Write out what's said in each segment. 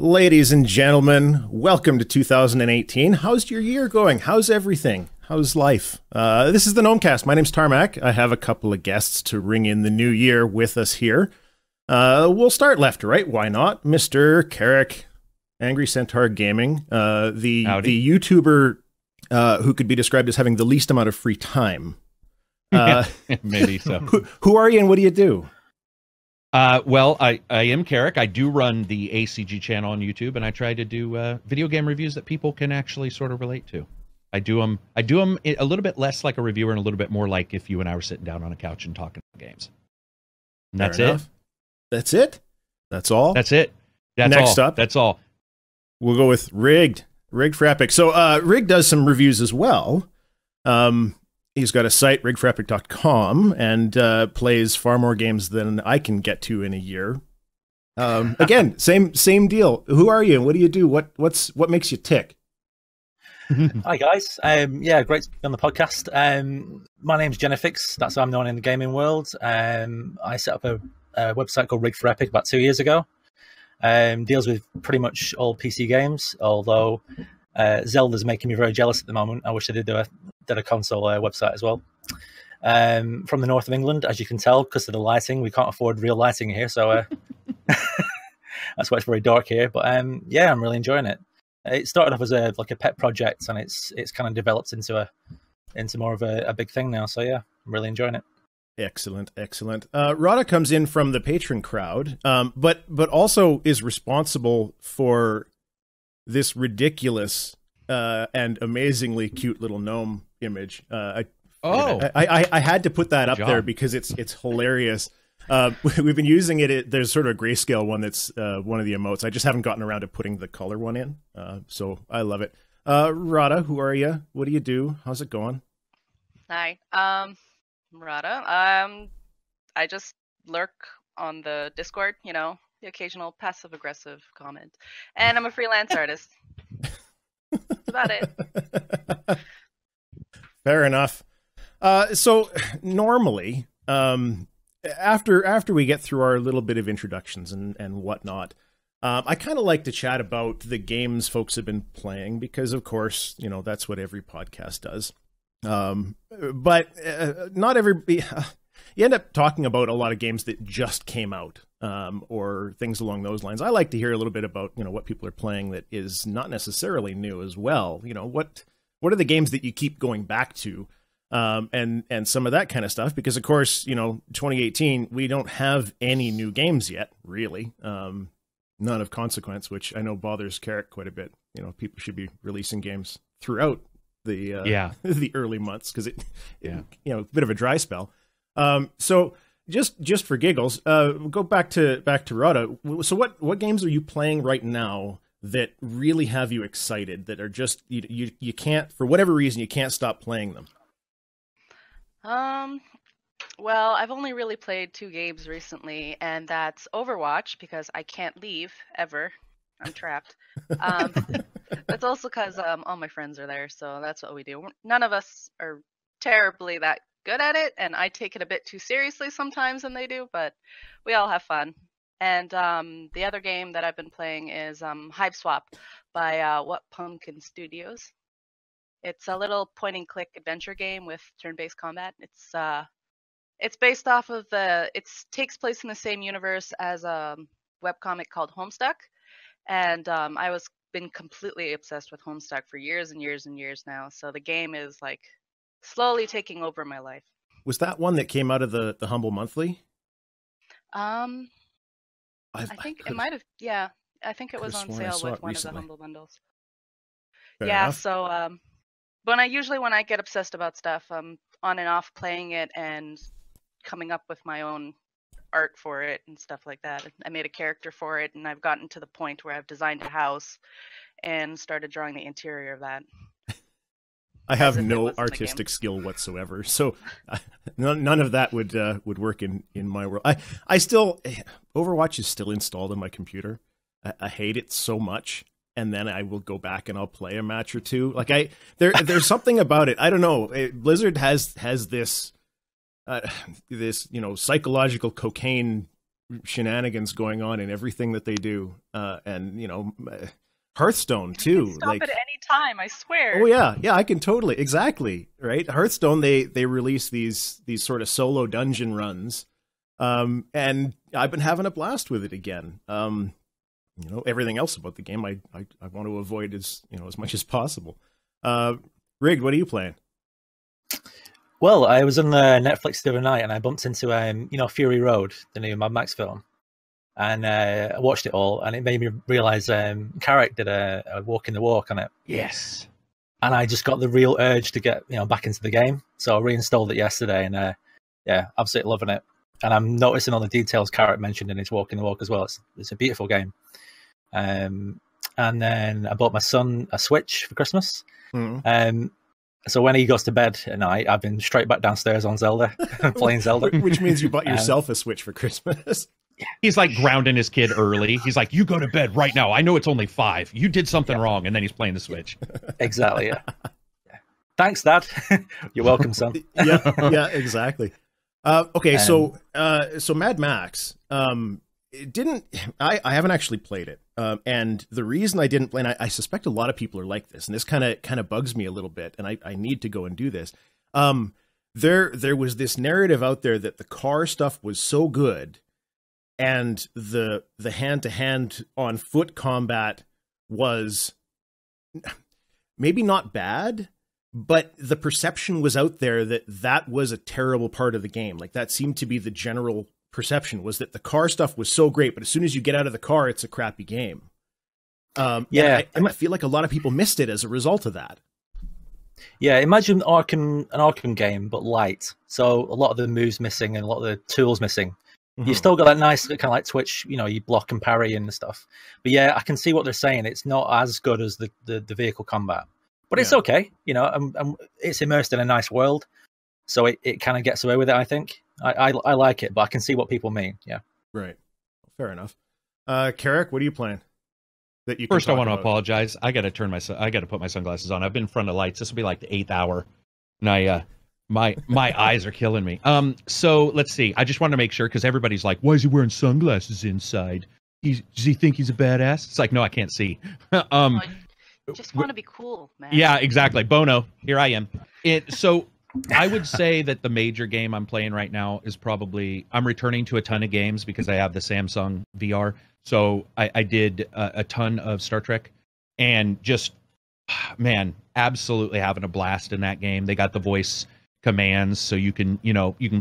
Ladies and gentlemen, welcome to 2018. How's your year going? How's everything? How's life? This is the GnomeCast. My name's Tarmack. I have a couple of guests to ring in the new year with us here. We'll start left to right. Why not? Mr. Carrick, AngryCentaurGaming, the YouTuber who could be described as having the least amount of free time. Maybe so. Who are you and what do you do? Well, I am Carrick. I do run the ACG channel on YouTube, and I try to do video game reviews that people can actually sort of relate to. I do them a little bit less like a reviewer and a little bit more like if you and I were sitting down on a couch and talking about games. And that's it. That's it? That's all? That's it. That's Next all. up, that's all. We'll go with RiggedForEpic. So Rig does some reviews as well. He's got a site, RiggedForEpic.com, and plays far more games than I can get to in a year. Again, same deal. Who are you and what do you do? What makes you tick? Hi guys. Yeah, great to be on the podcast. My name's Genefix. That's how I'm known in the gaming world. I set up a website called RiggedForEpic about 2 years ago. Deals with pretty much all PC games, although Zelda's making me very jealous at the moment. I wish I did a console website as well. From the north of England, as you can tell, because of the lighting, we can't afford real lighting here, so that's why it's very dark here. But yeah, I'm really enjoying it. It started off as a pet project, and it's kind of developed into more of a big thing now. So yeah, I'm really enjoying it. Excellent. Rodda comes in from the patron crowd, but also is responsible for this ridiculous and amazingly cute little gnome image. I had to put that up there because it's hilarious. We've been using it. There's sort of a grayscale one that's one of the emotes. I just haven't gotten around to putting the color one in. So I love it. Rodda, who are you? What do you do? How's it going? Hi, Rodda. I just lurk on the Discord, the occasional passive-aggressive comment. And I'm a freelance artist. That's about it. Fair enough. So normally, after we get through our little bit of introductions and whatnot, I kind of like to chat about the games folks have been playing because, of course, that's what every podcast does. But not everybody. You end up talking about a lot of games that just came out, or things along those lines. I like to hear a little bit about what people are playing that is not necessarily new as well. What are the games that you keep going back to, and some of that kind of stuff. Because of course, 2018 we don't have any new games yet, really. None of consequence, which I know bothers Carrick quite a bit. People should be releasing games throughout the the early months because it a bit of a dry spell. So just for giggles, go back to Rodda. So what games are you playing right now that really have you excited, that are just you can't, for whatever reason, you can't stop playing them? Well, I've only really played 2 games recently, and that's Overwatch because I can't leave ever. I'm trapped. That's also because all my friends are there, so that's what we do. None of us are terribly that good at it, and I take it a bit too seriously sometimes than they do, but we all have fun. And the other game that I've been playing is Hive Swap by What Pumpkin Studios. It's a little point-and-click adventure game with turn-based combat. It's based off of it takes place in the same universe as a webcomic called Homestuck, and I was been completely obsessed with Homestuck for years and years and years now. So the game is like slowly taking over my life. Was that one that came out of the Humble Monthly? I think it might have. Yeah, I think it was on sale with one of the Humble bundles. Fair enough. So when I get obsessed about stuff, I'm on and off playing it and coming up with my own art for it and stuff like that. I made a character for it, and I've gotten to the point where I've designed a house and started drawing the interior of that. I have no artistic skill whatsoever, so none of that would work in my world. I still, Overwatch is still installed on my computer. I hate it so much, and then I will go back and I'll play a match or two. Like there's something about it. I don't know. Blizzard has this psychological cocaine shenanigans going on in everything that they do, and Hearthstone too. Stop at any time, I swear. Oh yeah, I can totally, exactly, right. Hearthstone, they release these sort of solo dungeon runs, and I've been having a blast with it again. Everything else about the game, I want to avoid as much as possible. Rigged, what are you playing? Well, I was on Netflix the other night and I bumped into Fury Road, the new Mad Max film. And I watched it all, and it made me realize Carrick did a walk in the walk on it. Yes. And I just it's the real urge to get back into the game. So I reinstalled it yesterday, and absolutely loving it. And I'm noticing all the details Carrick mentioned in his walk in the walk as well. It's a beautiful game. And then I bought my son a Switch for Christmas. Mm-hmm. So when he goes to bed at night, I've been straight back downstairs on Zelda, playing Zelda. Which means you bought yourself a Switch for Christmas. He's like grounding his kid early. He's like, you go to bed right now. I know it's only 5. You did something wrong. And then he's playing the Switch. Exactly, yeah. Thanks, Dad. You're welcome, son. yeah, exactly. Okay, so Mad Max, I haven't actually played it. And the reason I didn't play, and I suspect a lot of people are like this, and this kind of bugs me a little bit, and I need to go and do this. There was this narrative out there that the car stuff was so good, and the hand-to-hand on foot combat was maybe not bad, but the perception was out there that was a terrible part of the game. Like, that seemed to be the general perception, was that the car stuff was so great, but as soon as you get out of the car, it's a crappy game. I feel like a lot of people missed it as a result of that. Yeah, imagine an Arkham game, but light. So a lot of the moves missing and a lot of the tools missing. You've still got that nice kind of like Twitch, you block and parry and stuff. But yeah, I can see what they're saying. It's not as good as the vehicle combat, but it's okay. It's immersed in a nice world, so it kind of gets away with it. I think I like it, but I can see what people mean. Yeah, right. Fair enough. Carrick, what are you playing? First, I want to apologize. I got to put my sunglasses on. I've been in front of lights. This will be like the 8th hour, and my eyes are killing me. So let's see. I just wanted to make sure, because everybody's like, "Why is he wearing sunglasses inside? Does he think he's a badass?" It's like, no, I can't see. I just want to be cool, man. Yeah, exactly. Bono, here I am. So I would say that the major game I'm playing right now is probably, I'm returning to a ton of games because I have the Samsung VR. So I did a ton of Star Trek, and just, man, absolutely having a blast in that game. They got the voice commands, so you can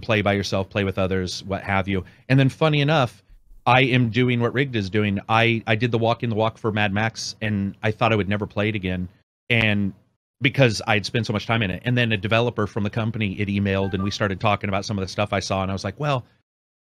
play by yourself, play with others, what have you. And then funny enough, I am doing what Rigged is doing. I did the walk in the walk for Mad Max, and I thought I would never play it again. And because I'd spent so much time in it. And then a developer from the company, it emailed, and we started talking about some of the stuff I saw, and I was like, well,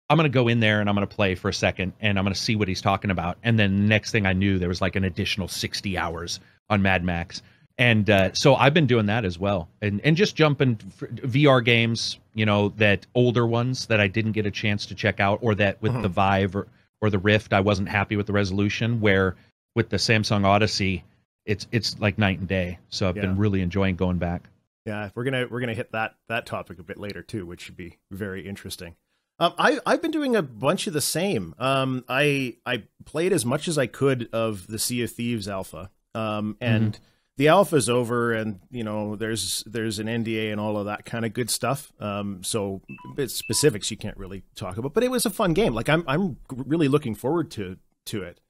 I'm going to go in there and I'm going to play for a second, and I'm going to see what he's talking about. And then the next thing I knew, there was like an additional 60 hours on Mad Max. And so I've been doing that as well. And just jumping VR games, that older ones that I didn't get a chance to check out, or that with the Vive or the Rift, I wasn't happy with the resolution, where with the Samsung Odyssey, it's like night and day. So I've been really enjoying going back. Yeah, we're gonna hit that topic a bit later too, which should be very interesting. I've been doing a bunch of the same. I played as much as I could of the Sea of Thieves alpha, and the alpha's over, and there's an NDA and all of that kind of good stuff. So specifics you can't really talk about, but it was a fun game. Like, I'm really looking forward to it.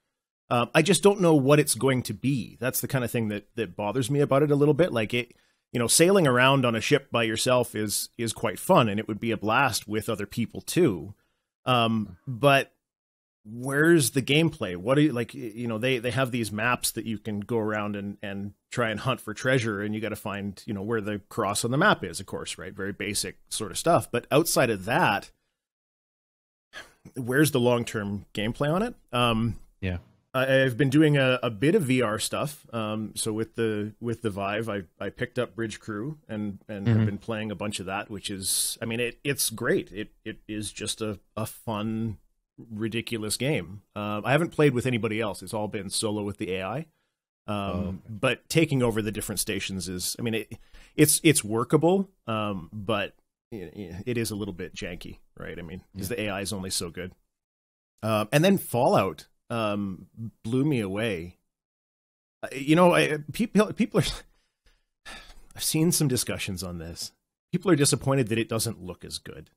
I just don't know what it's going to be. That's the kind of thing that bothers me about it a little bit. Like, it, sailing around on a ship by yourself is quite fun, and it would be a blast with other people too. But where's the gameplay? What do you, they have these maps that you can go around and try and hunt for treasure, and you got to find, where the cross on the map is, of course, right? Very basic sort of stuff. But outside of that, where's the long-term gameplay on it? Yeah. I've been doing a bit of VR stuff. So with the Vive, I picked up Bridge Crew and have been playing a bunch of that, which is, it's great. It is just a fun, ridiculous game. I haven't played with anybody else. It's all been solo with the AI. But taking over the different stations is, it's workable, but it is a little bit janky, right? Because the AI is only so good. And then Fallout blew me away. People are. I've seen some discussions on this. People are disappointed that it doesn't look as good.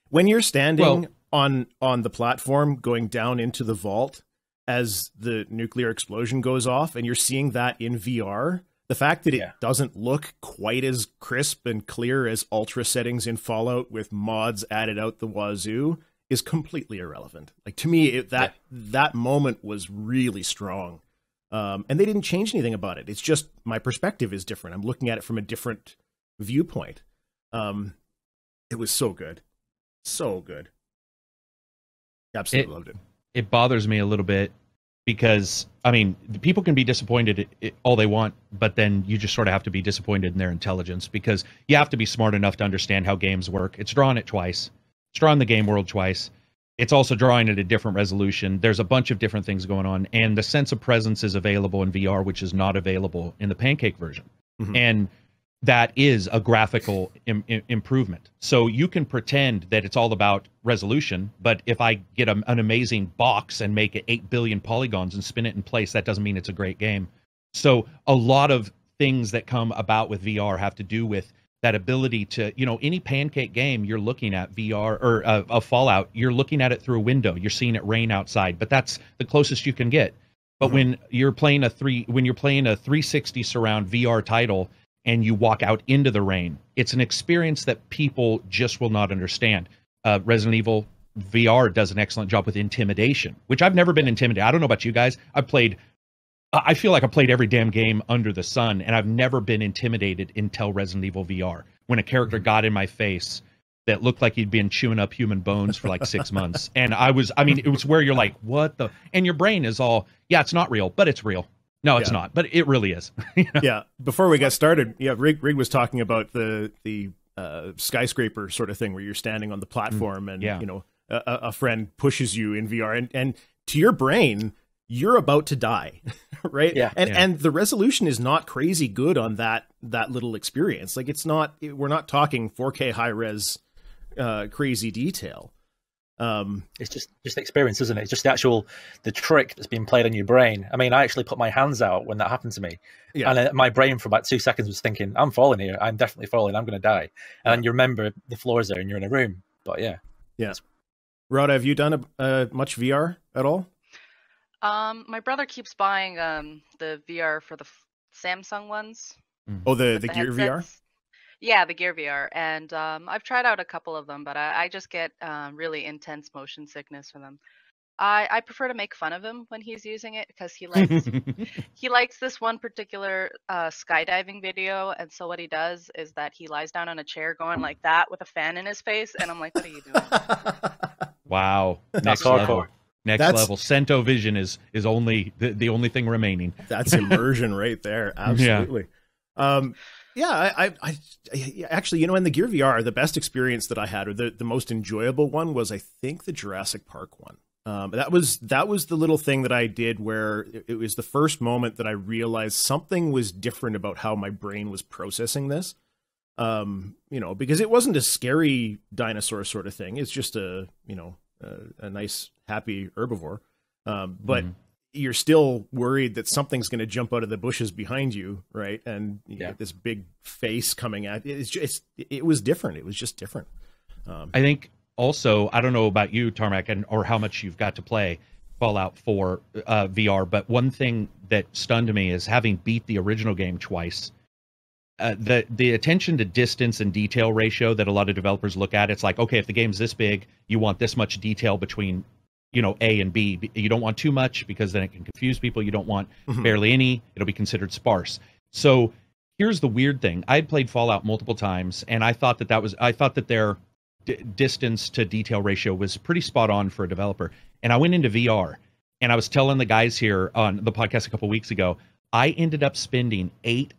When you're standing on the platform going down into the vault as the nuclear explosion goes off, and you're seeing that in VR, the fact that it doesn't look quite as crisp and clear as ultra settings in Fallout with mods added out the wazoo is completely irrelevant. Like, to me, that moment was really strong. And they didn't change anything about it. It's just my perspective is different. I'm looking at it from a different viewpoint. It was so good. So good. Absolutely loved it. It bothers me a little bit because, I mean, people can be disappointed all they want, but then you just sort of have to be disappointed in their intelligence because you have to be smart enough to understand how games work. It's drawn it twice. It's drawn the game world twice. It's also drawing at a different resolution. There's a bunch of different things going on, and the sense of presence is available in VR, which is not available in the Pancake version. Mm-hmm. And that is a graphical improvement. So you can pretend that it's all about resolution, but if I get an amazing box and make it 8 billion polygons and spin it in place, that doesn't mean it's a great game. So a lot of things that come about with VR have to do with that ability to, any Pancake game you're looking at VR or a Fallout, you're looking at it through a window. You're seeing it rain outside, but that's the closest you can get. But when you're playing a 360 surround VR title and you walk out into the rain, it's an experience that people just will not understand. Resident Evil VR does an excellent job with intimidation, which I've never been intimidated. I don't know about you guys. I feel like I played every damn game under the sun, and I've never been intimidated until Resident Evil VR. When a character got in my face that looked like he'd been chewing up human bones for like 6 months. And it was where you're like, what the? And your brain is all, yeah, it's not real, but it's real. No, it's not, but it really is. Yeah. Before we got started, Rig was talking about the skyscraper sort of thing where you're standing on the platform and, a friend pushes you in VR and to your brain, you're about to die, right? Yeah. And the resolution is not crazy good on that little experience. Like we're not talking 4K high res crazy detail. It's just experience, isn't it? It's just the trick that's being played on your brain. I mean, I actually put my hands out when that happened to me. Yeah. And my brain for about 2 seconds was thinking, I'm falling here. I'm definitely falling. I'm going to die. And then you remember the floor's there and you're in a room. But yeah. Rodda, have you done much VR at all? My brother keeps buying the VR for the Samsung ones. Oh, the Gear VR? Yeah, the Gear VR. And I've tried out a couple of them, but I just get really intense motion sickness from them. I prefer to make fun of him when he's using it because he likes this one particular skydiving video. And so what he does is that he lies down on a chair going like that with a fan in his face. And I'm like, what are you doing? Wow. Next level. Next level. Cento vision is only the only thing remaining. That's immersion right there. Absolutely. I actually, in the Gear VR, the best experience that I had, or the most enjoyable one, was I think the Jurassic Park one. That was the little thing that I did where it was the first moment that I realized something was different about how my brain was processing this. Because it wasn't a scary dinosaur sort of thing. It's just a nice, happy herbivore. But you're still worried that something's going to jump out of the bushes behind you, right? And you get this big face coming at you. It was different. It was just different. I think also, I don't know about you, Tarmack, or how much you've got to play Fallout 4 VR, but one thing that stunned me is having beat the original game twice. The attention to distance and detail ratio that a lot of developers look at, it's like, okay, if the game's this big, you want this much detail between A and B. You don't want too much because then it can confuse people. You don't want barely any. It'll be considered sparse. So here's the weird thing. I'd played Fallout multiple times, and I thought that their distance to detail ratio was pretty spot on for a developer. And I went into VR, and I was telling the guys here on the podcast a couple weeks ago, I ended up spending 8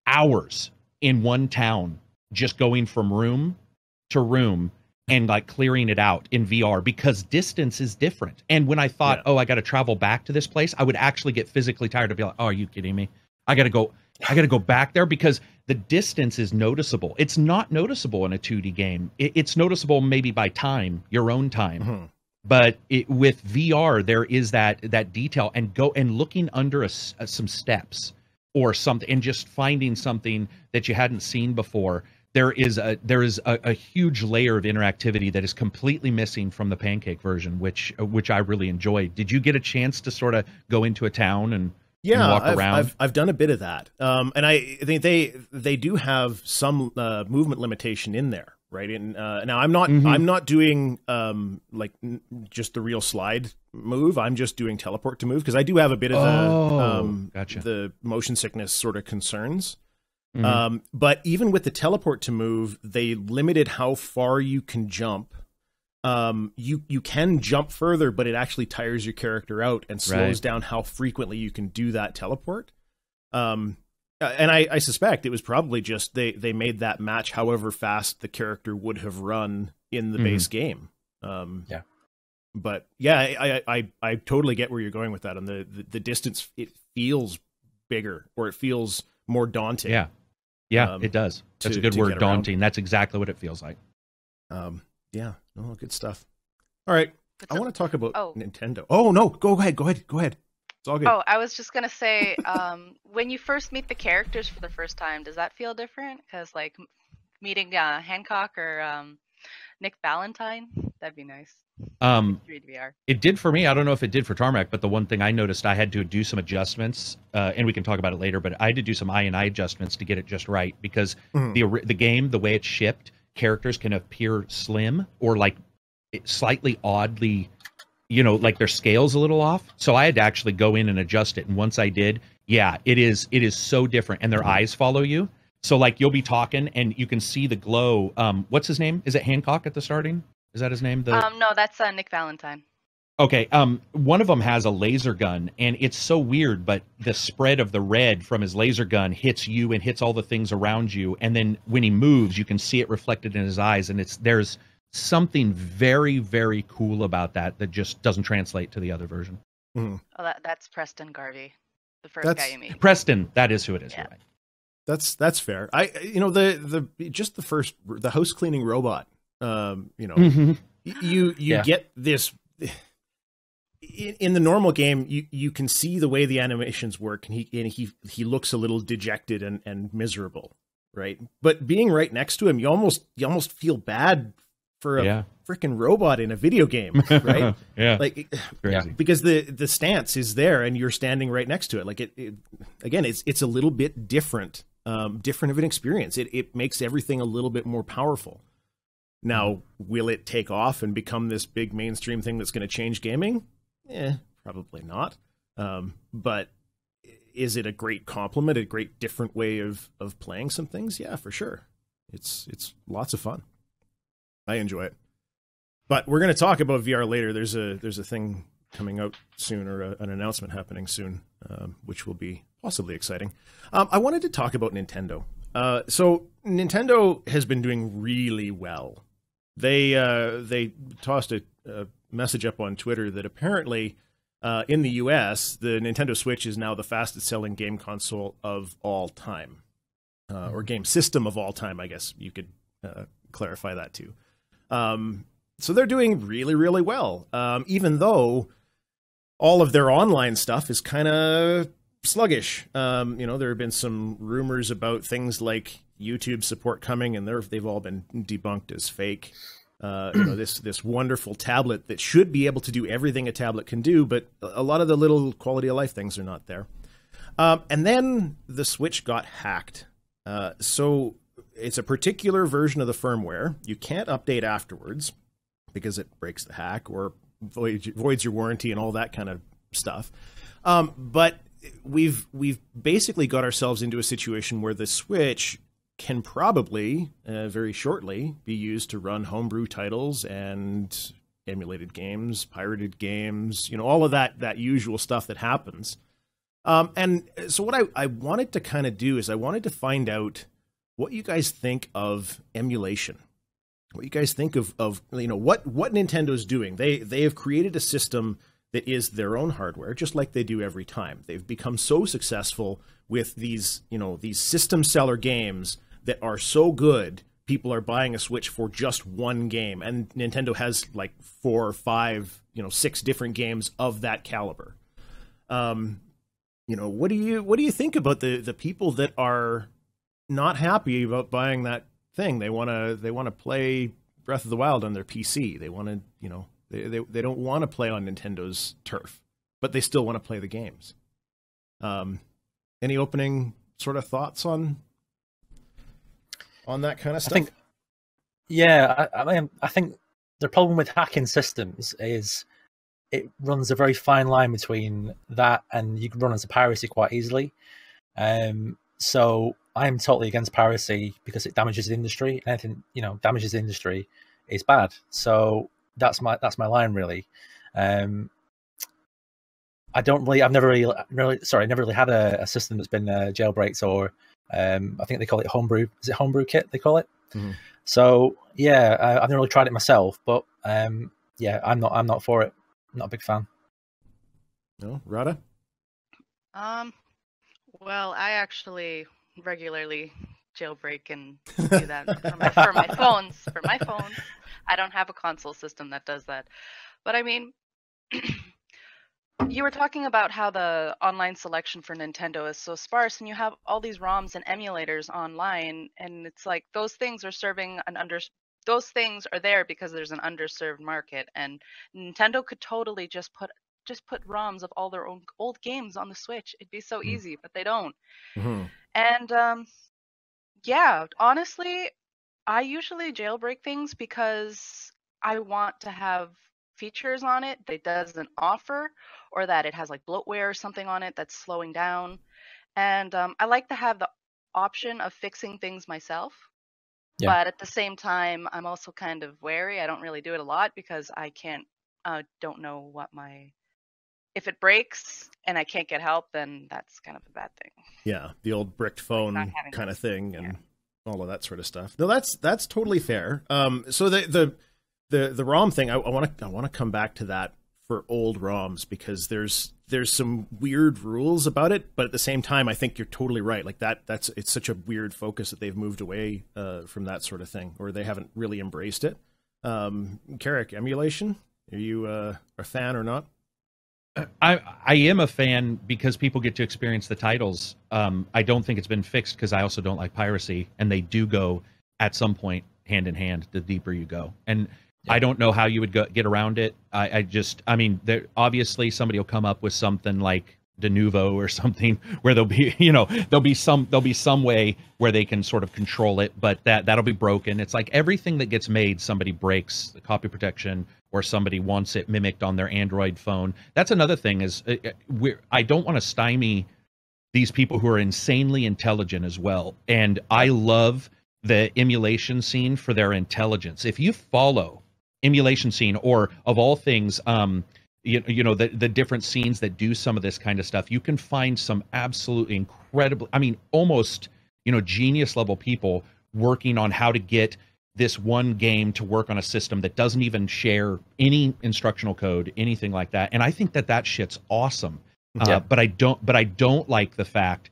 hours in one town just going from room to room and like clearing it out in VR because distance is different. And when I thought, I got to travel back to this place, I would actually get physically tired of be like, oh, are you kidding me? I got to go back there because the distance is noticeable. It's not noticeable in a 2D game. It's noticeable maybe by time, your own time. But with VR, there is that detail, and looking under some steps or something, and just finding something that you hadn't seen before. There is a huge layer of interactivity that is completely missing from the Pancake version, which I really enjoyed. Did you get a chance to sort of go into a town and walk around? I've done a bit of that, and I think they do have some movement limitation in there, right? And now I'm not doing like just the real slide move. I'm just doing teleport to move, because I do have a bit of the motion sickness sort of concerns. But even with the teleport to move, they limited how far you can jump. You can jump further, but it actually tires your character out and slows down how frequently you can do that teleport. And I suspect it was probably just they made that match however fast the character would have run in the base game. But yeah, I totally get where you're going with that. And the distance, it feels bigger, or it feels more daunting. Yeah, it does. That's a good word, daunting. That's exactly what it feels like. Yeah, no, good stuff. All right, I want to talk about Nintendo. Oh no, go ahead. It's all good. Oh, I was just gonna say, when you first meet the characters for the first time, does that feel different? Because like meeting Hancock or Nick Valentine, that'd be nice. 3D VR. It did for me. I don't know if it did for Tarmack, but the one thing I noticed, I had to do some adjustments, and we can talk about it later, but I had to do some I adjustments to get it just right, because the game, the way it's shipped, characters can appear slim or like slightly oddly, like their scale's a little off. So I had to actually go in and adjust it. And once I did, it is so different, and their eyes follow you. So like you'll be talking and you can see the glow. What's his name? Is it Hancock at the starting? Is that his name? No, that's Nick Valentine. Okay. One of them has a laser gun, and it's so weird, but the spread of the red from his laser gun hits you and hits all the things around you. And then when he moves, you can see it reflected in his eyes. And there's something very, very cool about that just doesn't translate to the other version. Oh, that's Preston Garvey, the first guy you meet. Preston, that is who it is. Yeah. Right. That's fair. The house cleaning robot. You get this in the normal game. You can see the way the animations work, and he looks a little dejected and miserable, right? But being right next to him, you almost feel bad for a freaking robot in a video game, right? Because the stance is there, and you're standing right next to it. Like it's a little bit different of an experience. It makes everything a little bit more powerful. Now, will it take off and become this big mainstream thing that's going to change gaming? Probably not. But is it a great compliment, a great different way of playing some things? Yeah, for sure. It's lots of fun. I enjoy it. But we're going to talk about VR later. There's a thing coming out soon, or an announcement happening soon, which will be possibly exciting. I wanted to talk about Nintendo. So Nintendo has been doing really well. They tossed a message up on Twitter that apparently in the US, the Nintendo Switch is now the fastest selling game console of all time, or game system of all time. I guess you could clarify that too. So they're doing really, really well, even though all of their online stuff is kind of sluggish. There have been some rumors about things like YouTube support coming, and they've all been debunked as fake. This wonderful tablet that should be able to do everything a tablet can do, but a lot of the little quality of life things are not there. And then the Switch got hacked. So it's a particular version of the firmware. You can't update afterwards because it breaks the hack or voids your warranty and all that kind of stuff. But we've basically got ourselves into a situation where the Switch can probably very shortly be used to run homebrew titles and emulated games, pirated games, all of that usual stuff that happens. And so what I wanted to kind of do is I wanted to find out what you guys think of emulation. What you guys think of what Nintendo's doing. They have created a system that is their own hardware, just like they do every time. They've become so successful with these system seller games that are so good, people are buying a Switch for just one game, and Nintendo has like 4 or 5, 6 different games of that caliber. What do you think about the people that are not happy about buying that thing? They want to play Breath of the Wild on their PC. They want to, they don't want to play on Nintendo's turf, but they still want to play the games. Any opening sort of thoughts on that kind of stuff? I think the problem with hacking systems is it runs a very fine line between that and you can run into piracy quite easily. So I'm totally against piracy because it damages the industry. Anything damages the industry is bad. So that's my line really. I've never really had a system that's been jailbreaked or I think they call it homebrew. Is it homebrew kit they call it? Mm-hmm. So yeah, I've never really tried it myself, but I'm not for it. I'm not a big fan. No, Rodda? Well, I actually regularly jailbreak and do that for my phones. For my phones, I don't have a console system that does that. But I mean, you were talking about how the online selection for Nintendo is so sparse, and you have all these ROMs and emulators online, and it's like those things are serving those things are there because there's an underserved market, and Nintendo could totally just put ROMs of all their own old games on the Switch. It'd be so easy, but they don't. Mm-hmm. And honestly, I usually jailbreak things because I want to have features on it that it doesn't offer, or that it has like bloatware or something on it that's slowing down. And I like to have the option of fixing things myself. Yeah. But at the same time, I'm also kind of wary. I don't really do it a lot because I don't know if it breaks and I can't get help, then that's kind of a bad thing. Yeah, the old bricked phone kind of thing and all of that sort of stuff. No, that's totally fair. So the ROM thing, I want to come back to that for old ROMs because there's some weird rules about it, but at the same time, I think you're totally right. Like it's such a weird focus that they've moved away from that sort of thing, or they haven't really embraced it. Carrick, emulation, are you a fan or not? I am a fan because people get to experience the titles. I don't think it's been fixed because I also don't like piracy, and they do go at some point hand in hand the deeper you go. And I don't know how you would get around it. I mean, obviously somebody will come up with something like de novo or something where there'll be some way where they can sort of control it, but that'll be broken. It's like everything that gets made, somebody breaks the copy protection or somebody wants it mimicked on their Android phone. That's another thing is I don't want to stymie these people who are insanely intelligent as well. And I love the emulation scene for their intelligence. If you follow emulation scene, or of all things, the different scenes that do some of this kind of stuff, you can find some absolutely incredible, I mean, almost, genius level people working on how to get this one game to work on a system that doesn't even share any instructional code, anything like that. And I think that shit's awesome. But I don't like the fact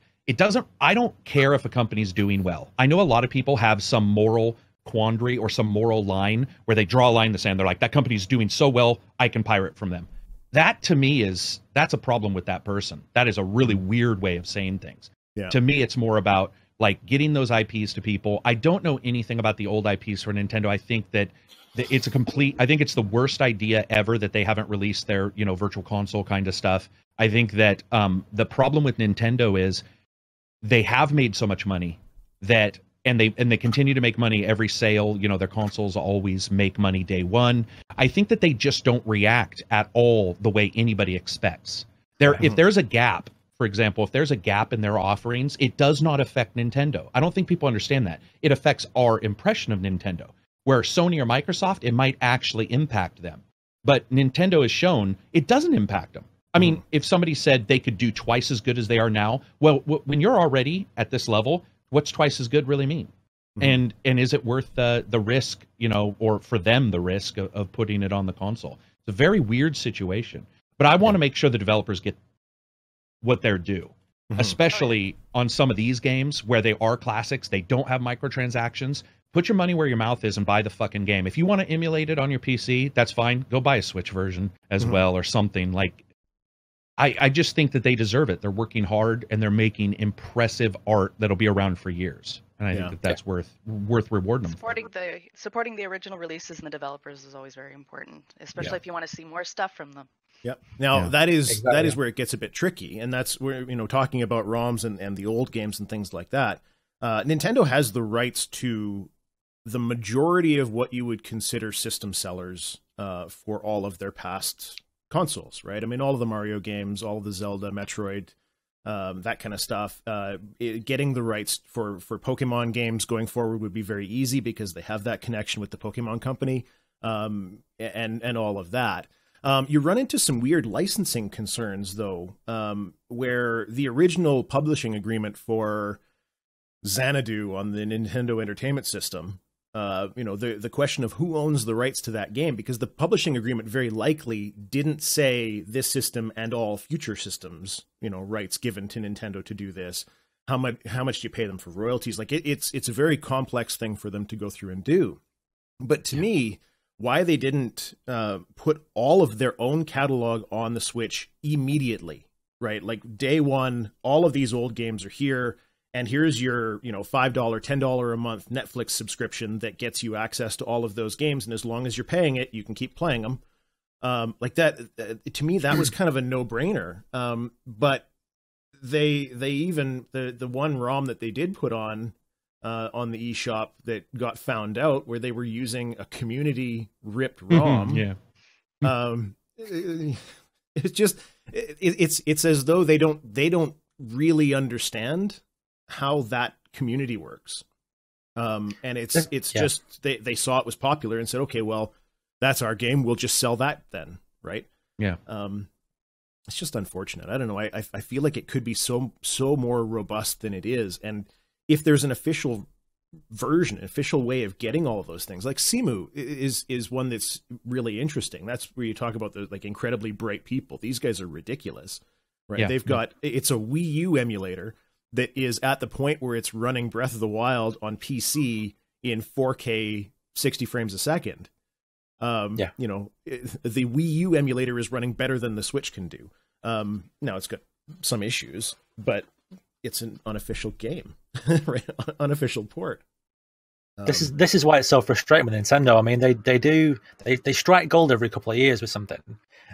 I don't care if a company's doing well. I know a lot of people have some moral quandary or some moral line where they draw a line in the sand. They're like, that company's doing so well, I can pirate from them. That to me that's a problem with that person. That is a really weird way of saying things. Yeah. To me, it's more about like getting those IPs to people. I don't know anything about the old IPs for Nintendo. I think that it's I think it's the worst idea ever that they haven't released their, virtual console kind of stuff. I think that the problem with Nintendo is they have made so much money and they continue to make money every sale. Their consoles always make money day one. I think that they just don't react at all the way anybody expects. If there's a gap, for example, if there's a gap in their offerings, it does not affect Nintendo. I don't think people understand that. It affects our impression of Nintendo. Where Sony or Microsoft, it might actually impact them. But Nintendo has shown it doesn't impact them. I mean, if somebody said they could do twice as good as they are now, well, when you're already at this level, what's twice as good really mean? And is it worth the risk, or for them the risk of putting it on the console? It's a very weird situation. But I want to make sure the developers get what they're due, especially on some of these games where they are classics. They don't have microtransactions. put your money where your mouth is and buy the fucking game. If you want to emulate it on your PC, that's fine. Go buy a Switch version as well or something. Like, I just think that they deserve it. They're working hard and they're making impressive art that'll be around for years. And I think that that's worth rewarding them. Supporting the original releases and the developers is always very important, especially if you want to see more stuff from them. Yep. Now that is where it gets a bit tricky, and that's where, you know, talking about ROMs and the old games and things like that. Nintendo has the rights to the majority of what you would consider system sellers for all of their past consoles, right? I mean, all of the Mario games, all of the Zelda, Metroid, that kind of stuff. Getting the rights for Pokemon games going forward would be very easy because they have that connection with the Pokemon company, and all of that. You run into some weird licensing concerns, though, where the original publishing agreement for Xanadu on the Nintendo Entertainment System, you know, the question of who owns the rights to that game, because the publishing agreement very likely didn't say this system and all future systems, you know, rights given to Nintendo to do this. How much do you pay them for royalties? Like it's a very complex thing for them to go through and do. But to me, why they didn't put all of their own catalog on the Switch immediately, right? Like day one, all of these old games are here. And here's your, you know, $5, $10 a month Netflix subscription that gets you access to all of those games. And as long as you're paying it, you can keep playing them. Like that, to me, that was kind of a no-brainer. But they even, the one ROM that they did put on the eShop that got found out, where they were using a community ripped ROM. It's just, it's as though they don't really understand how that community works. And it's just, they saw it was popular and said, okay, well, that's our game. We'll just sell that then. Right. Yeah. It's just unfortunate. I don't know. I feel like it could be so more robust than it is. And if there's an official version, an official way of getting all of those things, like Simu is one that's really interesting. That's where you talk about the like incredibly bright people. These guys are ridiculous, right? They've got, it's a Wii U emulator that is at the point where it's running Breath of the Wild on PC in 4K 60 frames a second. You know, the Wii U emulator is running better than the Switch can do. Now it's got some issues, but it's an unofficial game, right? Unofficial port. This is why it's so frustrating with Nintendo. I mean, they strike gold every couple of years with something,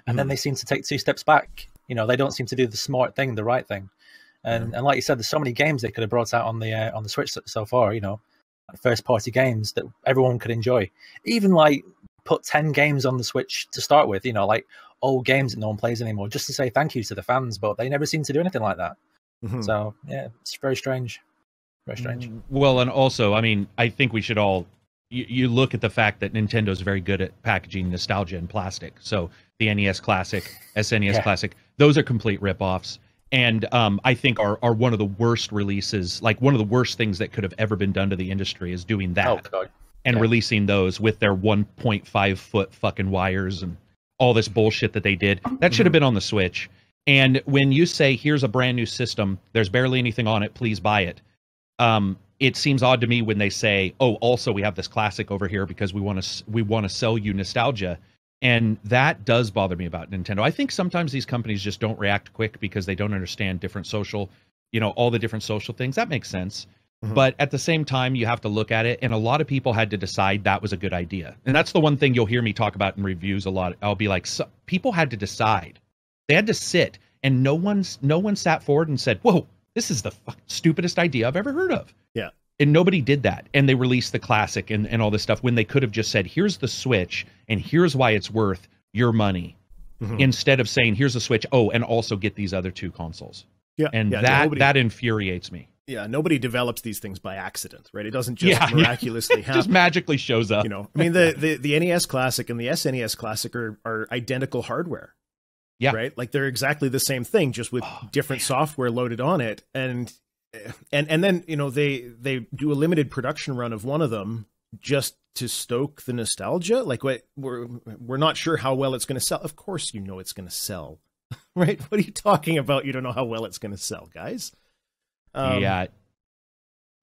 and then they seem to take two steps back. You know, they don't seem to do the smart thing, the right thing. And like you said, there's so many games they could have brought out on the Switch so far. You know, like first party games that everyone could enjoy. Even like put 10 games on the Switch to start with. You know, like old games that no one plays anymore, just to say thank you to the fans. But they never seem to do anything like that. So yeah, it's very strange. Very strange. Well, and also, I mean, I think we should all you look at the fact that Nintendo's very good at packaging nostalgia in plastic. So the NES Classic, SNES Classic, those are complete ripoffs. And I think are one of the worst releases, like one of the worst things that could have ever been done to the industry is doing that and releasing those with their 1.5 foot fucking wires and all this bullshit that they did. That should have been on the Switch. And when you say, here's a brand new system, there's barely anything on it, please buy it. It seems odd to me when they say, oh, also we have this classic over here because we want to sell you nostalgia. And that does bother me about Nintendo. I think sometimes these companies just don't react quick because they don't understand different social, you know, all the different social things. That makes sense. But at the same time, you have to look at it. And a lot of people had to decide that was a good idea. And that's the one thing you'll hear me talk about in reviews a lot. I'll be like, people had to decide. They had to sit, and no one sat forward and said, whoa, this is the stupidest idea I've ever heard of. Yeah. And nobody did that. And they released the classic and all this stuff when they could have just said, here's the Switch and here's why it's worth your money. Instead of saying, here's the Switch. Oh, and also get these other two consoles. Yeah. And that infuriates me. Yeah. Nobody develops these things by accident, right? It doesn't just miraculously happen. Just magically shows up. You know, I mean, the NES Classic and the SNES Classic are identical hardware. Yeah. Right. Like they're exactly the same thing, just with different software loaded on it. And then, you know, they do a limited production run of one of them just to stoke the nostalgia. Like we're not sure how well it's going to sell. Of course, you know, it's going to sell, right? What are you talking about? You don't know how well it's going to sell, guys. Yeah.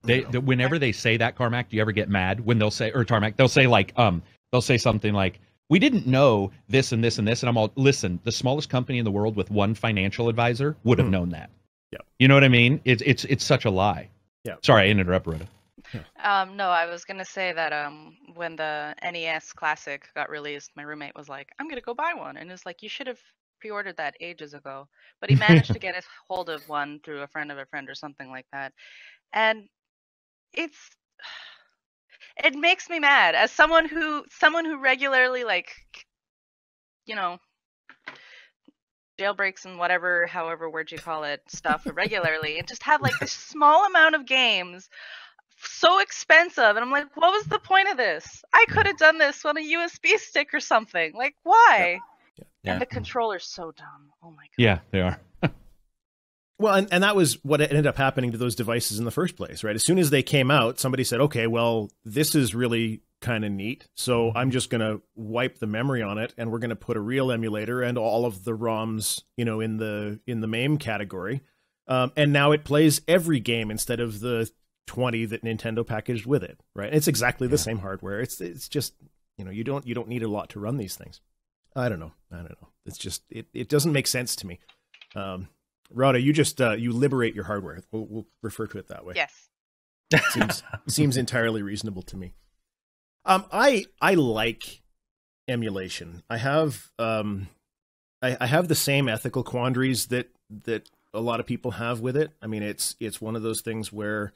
Whenever they say that, Carmack, do you ever get mad when they'll say, or Tarmack, they'll say like, they'll say something like, we didn't know this and this and this, and I'm all, listen, the smallest company in the world with one financial advisor would have known that. Yeah. You know what I mean? It's such a lie. Yeah. Sorry, I interrupted, Rodda. No, I was gonna say that when the NES Classic got released, my roommate was like, "I'm gonna go buy one," and it's like, "You should have pre-ordered that ages ago." But he managed to get a hold of one through a friend of a friend or something like that, and it makes me mad as someone who regularly, like, you know, jailbreaks and whatever, however word you call it, stuff regularly, and just have like this small amount of games so expensive, and I'm like, what was the point of this? I could have done this on a USB stick or something. Like, why? Yeah. And the controller's so dumb. Oh my god. Yeah, they are. Well, and that was what ended up happening to those devices in the first place, right? As soon as they came out, somebody said, okay, well, this is really kind of neat, so I'm just going to wipe the memory on it, and we're going to put a real emulator and all of the ROMs, you know, in the MAME category. And now it plays every game instead of the 20 that Nintendo packaged with it, right? It's exactly the same hardware. It's just, you know, you don't need a lot to run these things. I don't know. It's just it doesn't make sense to me. Rodda, you just you liberate your hardware. We'll refer to it that way. Yes. Seems entirely reasonable to me. I like emulation. I have I have the same ethical quandaries that a lot of people have with it. I mean, it's one of those things where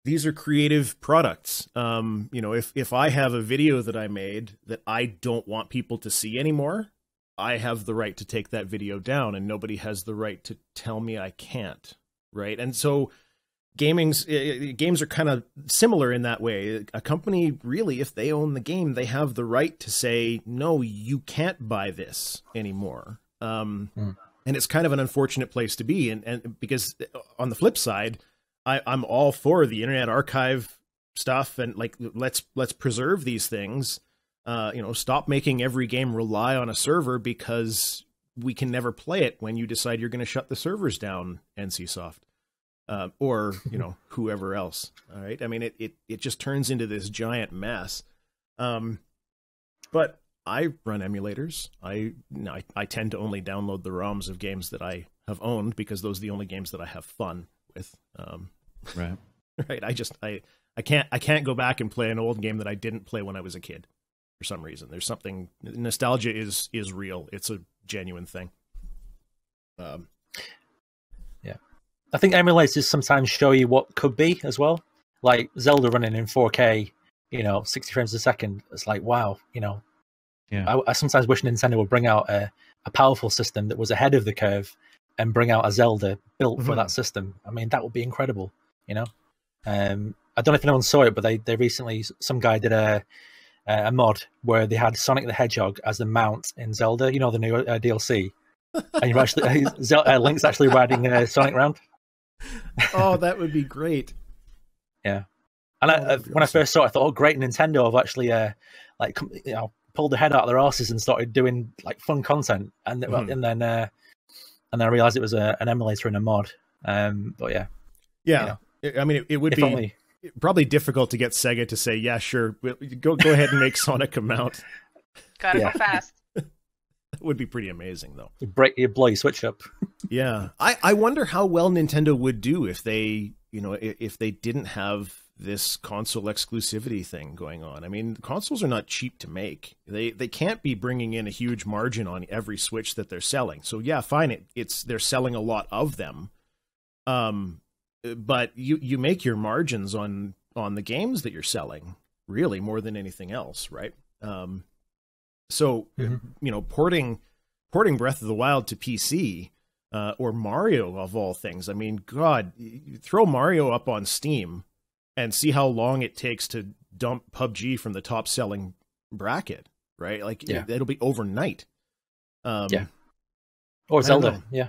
these are creative products. You know, if I have a video that I made that I don't want people to see anymore, I have the right to take that video down, and nobody has the right to tell me I can't, right? And so games are kind of similar in that way. A company, really, if they own the game, they have the right to say, no, you can't buy this anymore. And it's kind of an unfortunate place to be. And because on the flip side, I'm all for the Internet Archive stuff, and like, let's preserve these things. You know, stop making every game rely on a server because we can never play it when you decide you're going to shut the servers down, NCSoft, or, you know, whoever else. All right. I mean, it just turns into this giant mess. But I run emulators. I tend to only download the ROMs of games that I have owned because those are the only games that I have fun with. Right. Right. I can't go back and play an old game that I didn't play when I was a kid. For some reason, there's something, nostalgia is real. It's a genuine thing. Yeah, I think emulators sometimes show you what could be as well. Like Zelda running in 4K, you know, 60 frames a second. It's like, wow, you know. Yeah. I sometimes wish Nintendo would bring out a powerful system that was ahead of the curve and bring out a Zelda built for that system. I mean, that would be incredible, you know. I don't know if anyone saw it, but they recently, some guy did a mod where they had Sonic the Hedgehog as the mount in Zelda, you know, the new DLC, and you're actually Link's actually riding Sonic around. Oh, that would be great. Yeah, and when I first saw it, I thought, oh, great, Nintendo have actually like, you know, pulled their head out of their asses and started doing like fun content, and then I realized it was an emulator and a mod. But yeah, you know, I mean, it would be only probably difficult to get Sega to say, yeah, sure, go ahead and make Sonic a mount. Gotta go fast. That would be pretty amazing, though. You blow your Switch up. Yeah, I wonder how well Nintendo would do if they, you know, if they didn't have this console exclusivity thing going on. I mean, consoles are not cheap to make. They can't be bringing in a huge margin on every Switch that they're selling. So yeah, fine, they're selling a lot of them. But you make your margins on the games that you're selling, really, more than anything else, right? So you know, porting Breath of the Wild to PC, or Mario of all things. I mean, God, you throw Mario up on Steam and see how long it takes to dump PUBG from the top selling bracket, right? Like, it'll be overnight. Or Zelda, yeah.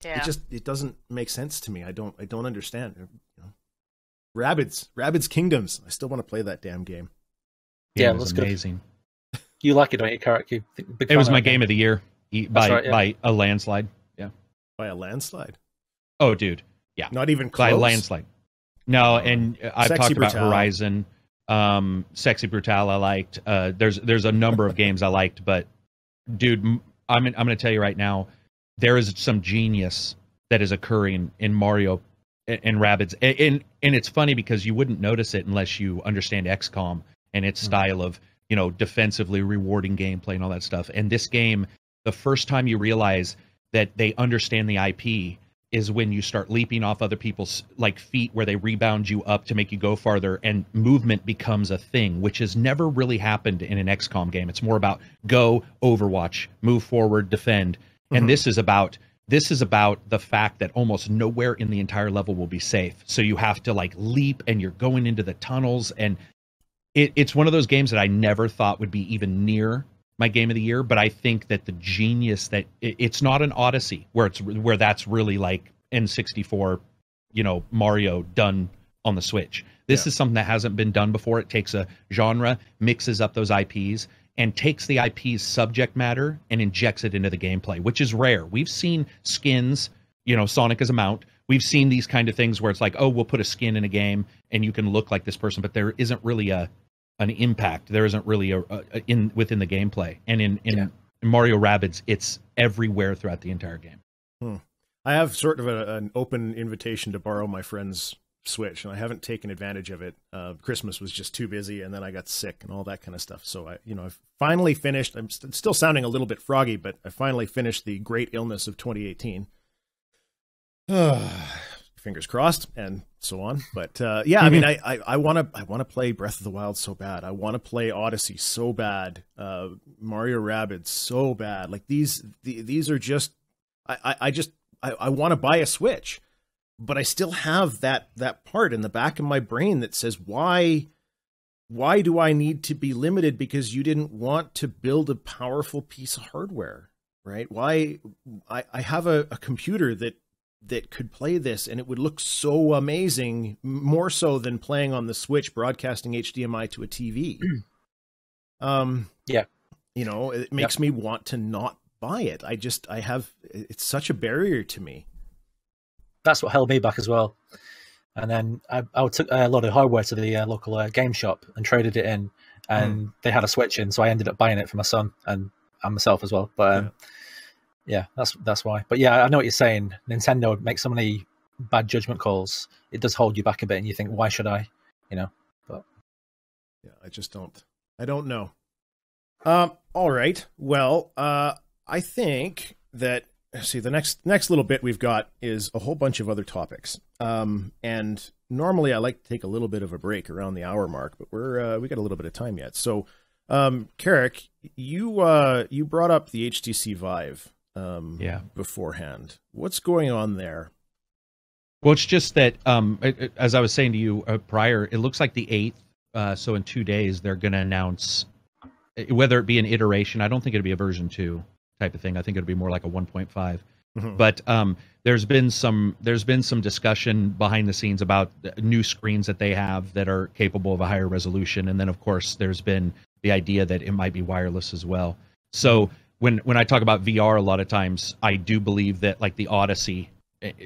Yeah. It doesn't make sense to me. I don't understand. You know, Rabbids Kingdoms. I still want to play that damn game. Yeah, it was amazing. Good. You like it, don't you, Carrick? It was my game of the year by a landslide. Yeah, by a landslide. Oh, dude. Yeah, not even close. By a landslide. No, and I've Sexy talked about Brutale. Horizon, Sexy Brutale. I liked. There's a number of games I liked, but dude, I'm going to tell you right now, there is some genius that is occurring in Mario and Rabbids, and it's funny because you wouldn't notice it unless you understand XCOM and its style of, you know, defensively rewarding gameplay and all that stuff. And this game, the first time you realize that they understand the IP is when you start leaping off other people's like feet where they rebound you up to make you go farther, and movement becomes a thing, which has never really happened in an XCOM game. It's more about go, Overwatch, move forward, defend. And this is about the fact that almost nowhere in the entire level will be safe. So you have to like leap, and you're going into the tunnels, and it's one of those games that I never thought would be even near my game of the year. But I think that the genius that it's not an Odyssey where that's really like N64, you know, Mario done on the Switch. This is something that hasn't been done before. It takes a genre, mixes up those IPs, and takes the IP's subject matter and injects it into the gameplay, which is rare. We've seen skins, you know, Sonic as a mount. We've seen these kind of things where it's like, oh, we'll put a skin in a game and you can look like this person, but there isn't really an impact. There isn't really within the gameplay. And in Mario Rabbids, it's everywhere throughout the entire game. I have sort of an open invitation to borrow my friend's Switch, and I haven't taken advantage of it. Christmas was just too busy, and then I got sick and all that kind of stuff. So I've finally finished. I'm still sounding a little bit froggy, but I finally finished The Great Illness of 2018. Fingers crossed, and so on. But yeah, I mean, I want to play Breath of the Wild so bad. I want to play Odyssey so bad. Mario Rabbids so bad. Like these are just. I want to buy a Switch. But I still have that part in the back of my brain that says, why do I need to be limited because you didn't want to build a powerful piece of hardware, right? Why I have a computer that could play this, and it would look so amazing, more so than playing on the Switch, broadcasting HDMI to a TV. You know, it makes me want to not buy it. It's such a barrier to me. That's what held me back as well. And then I took a lot of hardware to the local game shop and traded it in, and they had a Switch in, so I ended up buying it for my son and myself as well. But that's why. But yeah, I know what you're saying. Nintendo makes so many bad judgment calls. It does hold you back a bit, and you think, why should I? You know. But yeah, I don't know. All right. Well, I think that. See, the next little bit we've got is a whole bunch of other topics. And normally I like to take a little bit of a break around the hour mark, but we got a little bit of time yet. So, Carrick, you brought up the HTC Vive beforehand. What's going on there? Well, it's just that as I was saying to you prior, it looks like the 8th. So in 2 days they're going to announce whether it be an iteration. I don't think it'll be a version 2. Type of thing. I think it'll be more like a 1.5. But there's been some discussion behind the scenes about new screens that they have that are capable of a higher resolution, and then of course there's been the idea that it might be wireless as well. So when I talk about VR, a lot of times I do believe that like the Odyssey,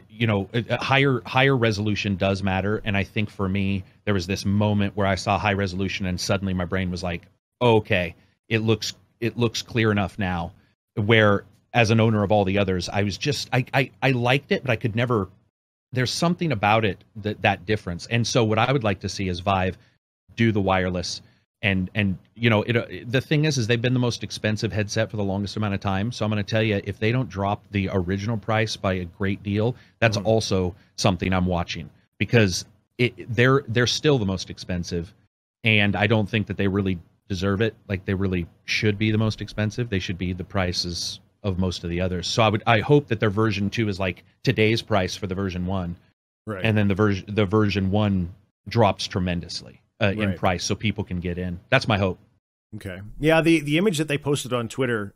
you know, higher resolution does matter. And I think for me there was this moment where I saw high resolution and suddenly my brain was like, oh, okay, it looks clear enough now. Where as an owner of all the others, I was just I liked it, but I could never. There's something about it that difference. And so what I would like to see is Vive do the wireless, and you know the thing is they've been the most expensive headset for the longest amount of time. So I'm going to tell you, if they don't drop the original price by a great deal, that's also something I'm watching, because they're still the most expensive, and I don't think that they really deserve it. Like they really should be the most expensive. They should be the prices of most of the others. So I hope that their version 2 is like today's price for the version 1, right? And then the version 1 drops tremendously in price, so people can get in. That's my hope. Okay. Yeah, the image that they posted on Twitter,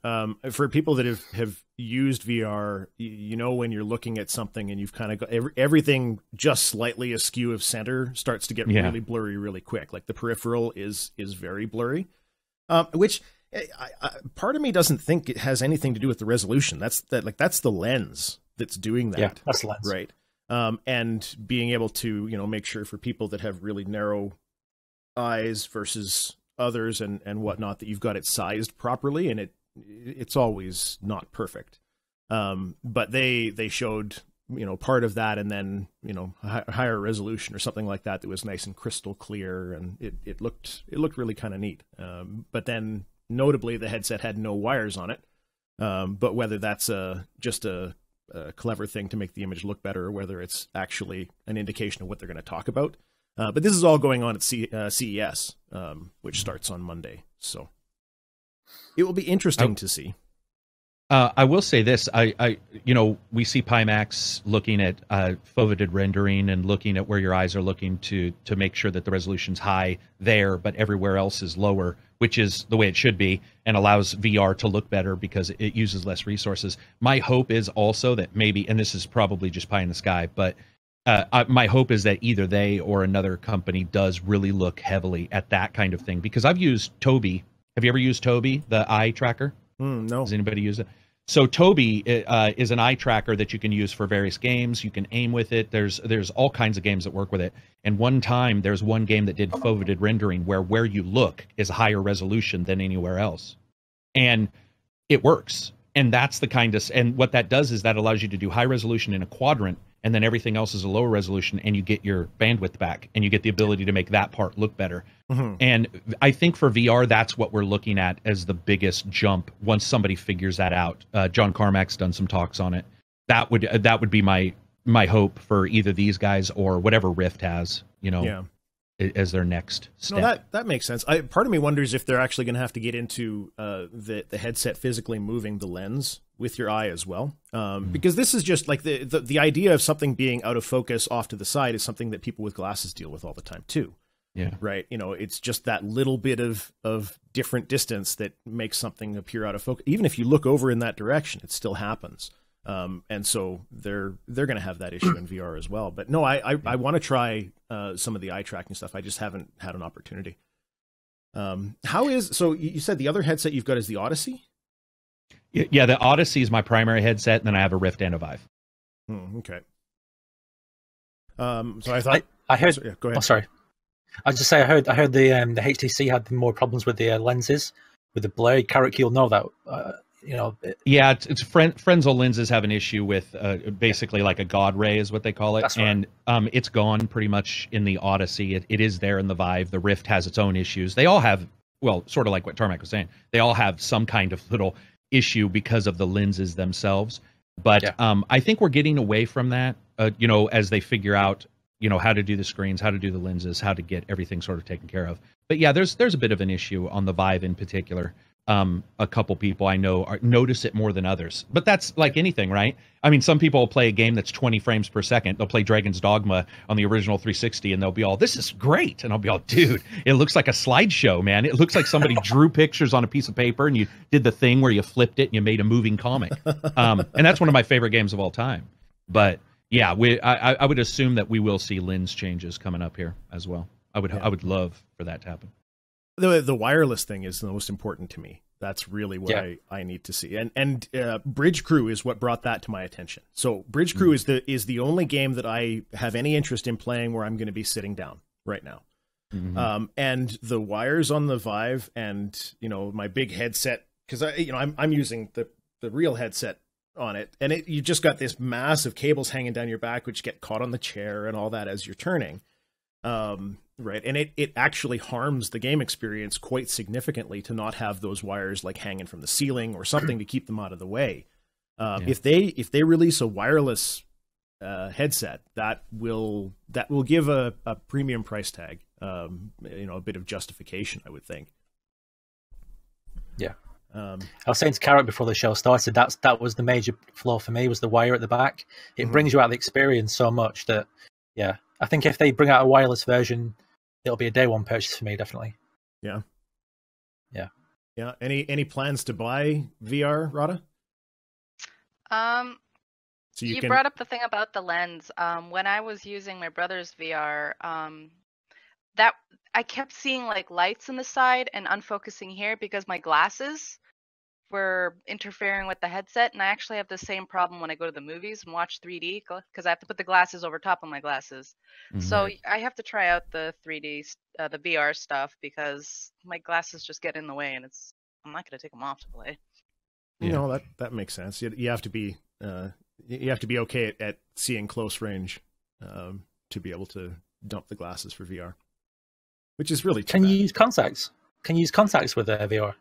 for people that have used VR, you know, when you're looking at something and you've kind of got everything just slightly askew of center starts to get really blurry really quick. Like the peripheral is very blurry, which part of me doesn't think it has anything to do with the resolution. That's the lens that's doing that. Yeah, that's the lens. Right. and being able to, make sure for people that have really narrow eyes versus others and whatnot, that you've got it sized properly, and it's always not perfect. But they showed, part of that, and then, a higher resolution or something like that was nice and crystal clear, and it looked really kind of neat. But then notably the headset had no wires on it. But whether that's just a clever thing to make the image look better, or whether it's actually an indication of what they're going to talk about. But this is all going on at CES, which starts on Monday. So it will be interesting to see. I will say this: we see Pimax looking at foveated rendering and looking at where your eyes are looking to make sure that the resolution's high there, but everywhere else is lower, which is the way it should be, and allows VR to look better because it uses less resources. My hope is also that maybe, and this is probably just pie in the sky, but my hope is that either they or another company does really look heavily at that kind of thing, because I've used Tobii. Have you ever used Tobii, the eye tracker? No. Does anybody use it? So Tobii is an eye tracker that you can use for various games. You can aim with it. There's all kinds of games that work with it. And one time, there's one game that did foveated rendering where you look is higher resolution than anywhere else. And it works. And that's the kind of, and what that does is that allows you to do high resolution in a quadrant, and then everything else is a lower resolution, and you get your bandwidth back, and you get the ability to make that part look better. Mm-hmm. And I think for VR, that's what we're looking at as the biggest jump once somebody figures that out. John Carmack's done some talks on it. That would be my hope for either these guys or whatever Rift has, as their next step. No, that makes sense. Part of me wonders if they're actually going to have to get into the headset physically moving the lens with your eye as well, because this is just like the idea of something being out of focus off to the side is something that people with glasses deal with all the time too. Yeah. Right. It's just that little bit of different distance that makes something appear out of focus. Even if you look over in that direction, it still happens. And so they're going to have that issue in VR as well. But no, I want to try some of the eye tracking stuff. I just haven't had an opportunity. So you said the other headset you've got is the Odyssey? Yeah, the Odyssey is my primary headset, and then I have a Rift and a Vive. Okay. So I thought I heard. So, yeah, go ahead. Oh, sorry. I was just say I heard the HTC had more problems with the lenses, with the blur. Carrick, you'll know that. Yeah, it's Frenzel lenses have an issue with basically like a God ray is what they call it. That's right. And it's gone pretty much in the Odyssey. It is there in the Vive. The Rift has its own issues. They all have, well, sort of like what Tarmack was saying. They all have some kind of little issue because of the lenses themselves. But yeah. I think we're getting away from that, as they figure out, how to do the screens, how to do the lenses, how to get everything sort of taken care of. But yeah, there's a bit of an issue on the Vive in particular. A couple people I know notice it more than others, but that's like anything, right? I mean, some people will play a game that's 20 frames per second. They'll play Dragon's Dogma on the original 360 and they'll be all, this is great. And I'll be all, dude, it looks like a slideshow, man. It looks like somebody drew pictures on a piece of paper and you did the thing where you flipped it and you made a moving comic. And that's one of my favorite games of all time. But yeah, I would assume that we will see lens changes coming up here as well. I would love for that to happen. The wireless thing is the most important to me. That's really what I need to see. And Bridge Crew is what brought that to my attention. So Bridge Crew is the only game that I have any interest in playing where I'm going to be sitting down right now. Mm-hmm. And the wires on the Vive and my big headset, because I'm using the real headset on it, and you just got this massive cables hanging down your back which get caught on the chair and all that as you're turning. Right. And it actually harms the game experience quite significantly to not have those wires like hanging from the ceiling or something to keep them out of the way. If they release a wireless headset, that will give a premium price tag, a bit of justification, I would think. Yeah. I was saying to Carrot before the show started, that was the major flaw for me, was the wire at the back. It brings you out of the experience so much that, yeah. I think if they bring out a wireless version, it'll be a day one purchase for me, definitely. Yeah. Yeah. Yeah. Any plans to buy VR, Rodda? So you brought up the thing about the lens. When I was using my brother's VR, that I kept seeing like lights on the side and unfocusing here because my glasses were interfering with the headset, and I actually have the same problem when I go to the movies and watch 3D because I have to put the glasses over top of my glasses. So I have to try out the 3D, the VR stuff because my glasses just get in the way, and I'm not going to take them off to play. Yeah. No, that makes sense. You have to be okay at seeing close range to be able to dump the glasses for VR, which is really too bad. You use contacts? Can you use contacts with VR?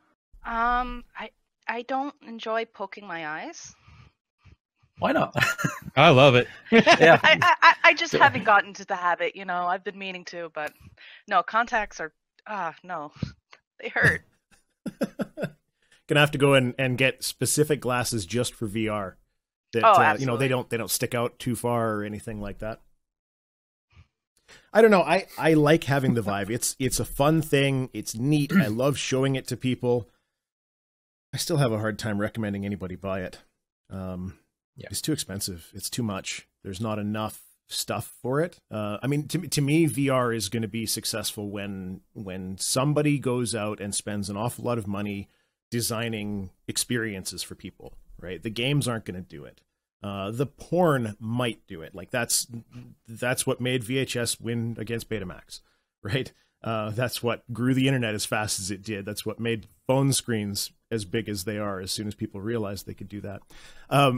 I don't enjoy poking my eyes. Why not? I love it. Yeah. I just haven't gotten to the habit, you know. I've been meaning to, but no, contacts are no. They hurt. Gonna have to go and get specific glasses just for VR. That you know, they don't stick out too far or anything like that. I don't know. I like having the Vive. It's a fun thing. It's neat. I love showing it to people. I still have a hard time recommending anybody buy it. It's too expensive. It's too much. There's not enough stuff for it. I mean, to me, VR is going to be successful when somebody goes out and spends an awful lot of money designing experiences for people, right? The games aren't going to do it. The porn might do it. Like that's what made VHS win against Betamax, right? That's what grew the internet as fast as it did. That's what made phone screens as big as they are as soon as people realized they could do that.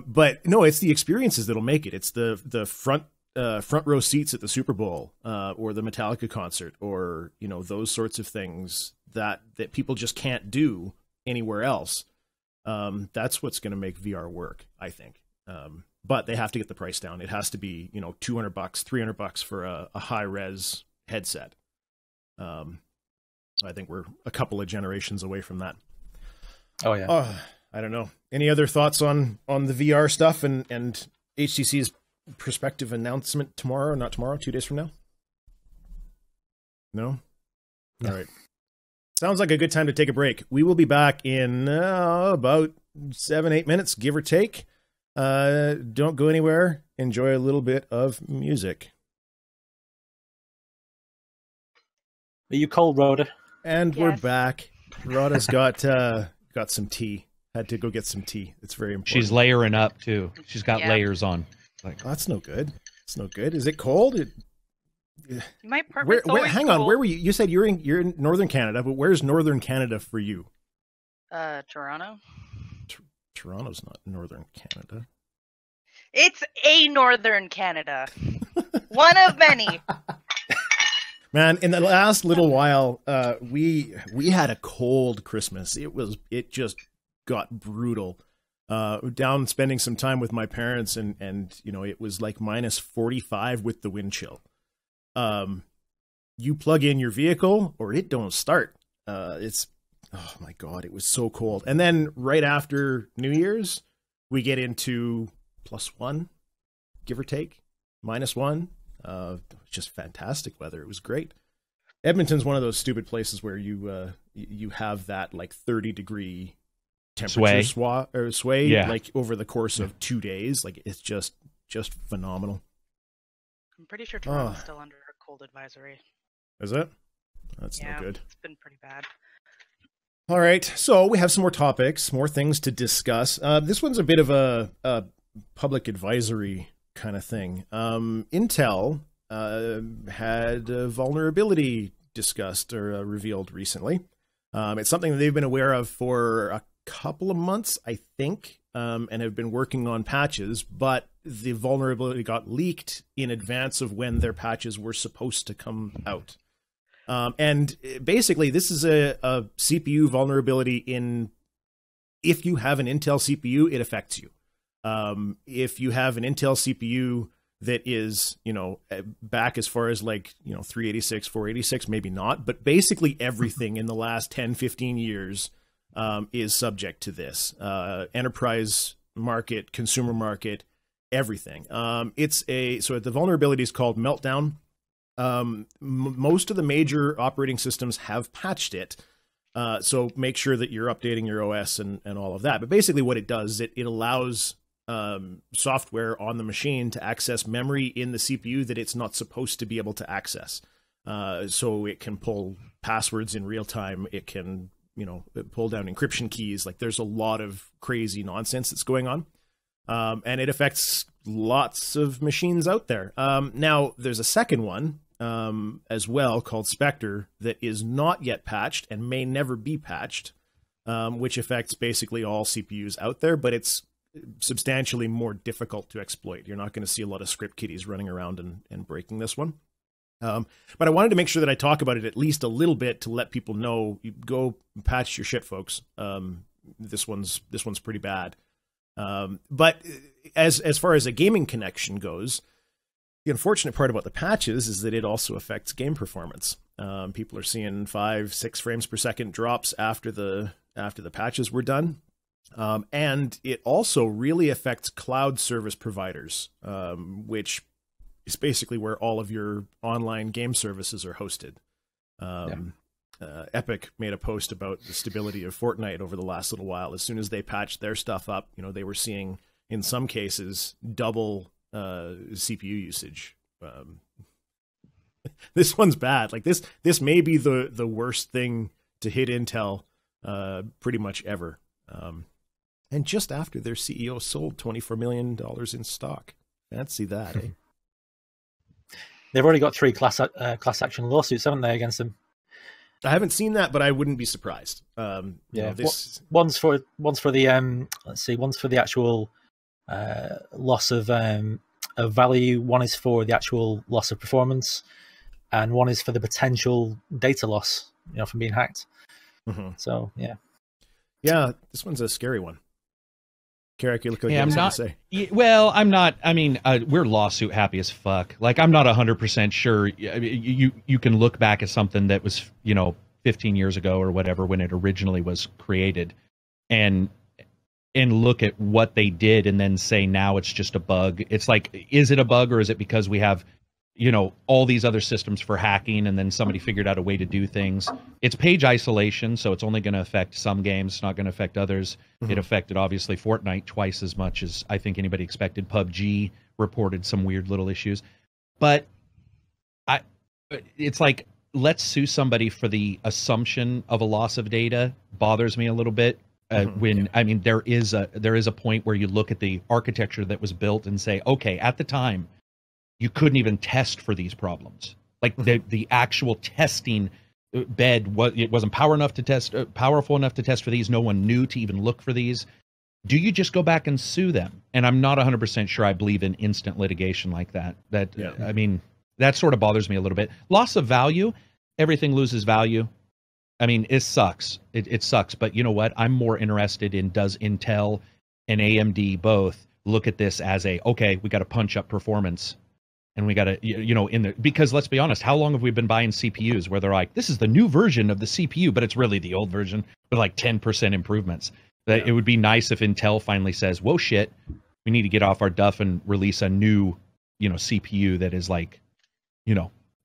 But no, it's the experiences that'll make it. It's the front row seats at the Super Bowl or the Metallica concert, or you know, those sorts of things that people just can't do anywhere else. That's what's going to make VR work, I think. But they have to get the price down. It has to be, you know, $200, $300 for a high res headset. I think we're a couple of generations away from that. Oh yeah. I don't know. Any other thoughts on the VR stuff and HTC's prospective announcement tomorrow? Not tomorrow, 2 days from now? No? Yeah. All right. Sounds like a good time to take a break. We will be back in about 7-8 minutes, give or take. Don't go anywhere. Enjoy a little bit of music. Are you cold, Rodda? And Yes. we're back. Rodda's got some tea. Had to go get some tea. It's very important. She's layering up too. She's got Yeah. layers on. Like, Oh, that's no good. It's no good. Is it cold? My apartment's Where, always hang on. cold. Where were you? You said you're in northern Canada, but where's northern Canada for you? Toronto. Toronto's not northern Canada. It's a northern Canada. One of many. Man, in the last little while, we had a cold Christmas. It just got brutal. Down spending some time with my parents, and you know, it was like minus 45 with the wind chill. You plug in your vehicle or it don't start. Oh my God, it was so cold. And then right after New Year's, we get into +1, give or take, -1. Just fantastic weather. It was great. Edmonton's one of those stupid places where you have that like 30-degree temperature sway Yeah. like over the course of 2 days. Like it's just phenomenal. I'm pretty sure Toronto's still under a cold advisory. Is it? That's Yeah, no good. it's been pretty bad. All right, so we have some more topics, more things to discuss. This one's a bit of a public advisory kind of thing. Intel had a vulnerability discussed or revealed recently. It's something that they've been aware of for a couple of months, I think, and have been working on patches, but the vulnerability got leaked in advance of when their patches were supposed to come out. And basically, this is a CPU vulnerability if you have an Intel CPU, it affects you. If you have an Intel CPU that is, you know, back as far as like, you know, 386, 486, maybe not, but basically everything in the last 10, 15 years is subject to this. Enterprise market, consumer market, everything. So the vulnerability is called Meltdown. Most of the major operating systems have patched it. So make sure that you're updating your OS and all of that. But basically what it does is it allows software on the machine to access memory in the CPU that it's not supposed to be able to access. So it can pull passwords in real time. It can pull down encryption keys. Like there's a lot of crazy nonsense that's going on. And it affects lots of machines out there. Now, there's a second one as well called Spectre that is not yet patched and may never be patched, which affects basically all CPUs out there, but it's substantially more difficult to exploit. You're not going to see a lot of script kiddies running around and breaking this one. But I wanted to make sure that I talk about it at least a little bit to let people know, you go patch your shit, folks. This one's pretty bad. But as far as a gaming connection goes, the unfortunate part about the patches is that it also affects game performance. People are seeing 5-6 frames per second drops after the patches were done. And it also really affects cloud service providers, which is basically where all of your online game services are hosted. Epic made a post about the stability of Fortnite over the last little while. As soon as they patched their stuff up, they were seeing, in some cases, double CPU usage. This one's bad. Like this may be the worst thing to hit Intel pretty much ever. And just after their CEO sold $24 million in stock. Fancy that, eh? They've already got 3 class action lawsuits, haven't they, against them? I haven't seen that, but I wouldn't be surprised. One's for the one's for the actual loss of value. One is for the actual loss of performance, and one is for the potential data loss, from being hacked. Mm-hmm. So yeah, this one's a scary one. Carrick, you look like you have something to say. Well, I'm not. I mean, we're lawsuit happy as fuck. Like, I'm not 100% sure. I mean, you can look back at something that was 15 years ago or whatever when it originally was created, and look at what they did, and then say now it's just a bug. It's like, is it a bug, or is it because we have all these other systems for hacking, and then somebody figured out a way to do things? It's page isolation, so it's only going to affect some games. It's not going to affect others. Mm-hmm. It affected, obviously, Fortnite twice as much as I think anybody expected. PUBG reported some weird little issues. But it's like, let's sue somebody for the assumption of a loss of data. Bothers me a little bit. I mean, there is a point where you look at the architecture that was built and say, okay, at the time, you couldn't even test for these problems. Like the actual testing bed wasn't powerful enough to test for these. No one knew to even look for these. Do you just go back and sue them? And I'm not 100% sure I believe in instant litigation like that. I mean, that sort of bothers me a little bit. Loss of value, everything loses value. I mean, it sucks. It sucks. But you know what? I'm more interested in, does Intel and AMD both look at this as okay, we got to punch up performance. And we got to, because let's be honest, how long have we been buying CPUs where they're like, this is the new version of the CPU, but it's really the old version with like 10% improvements? Yeah. It would be nice if Intel finally says, whoa, shit, we need to get off our duff and release a new, CPU that is like,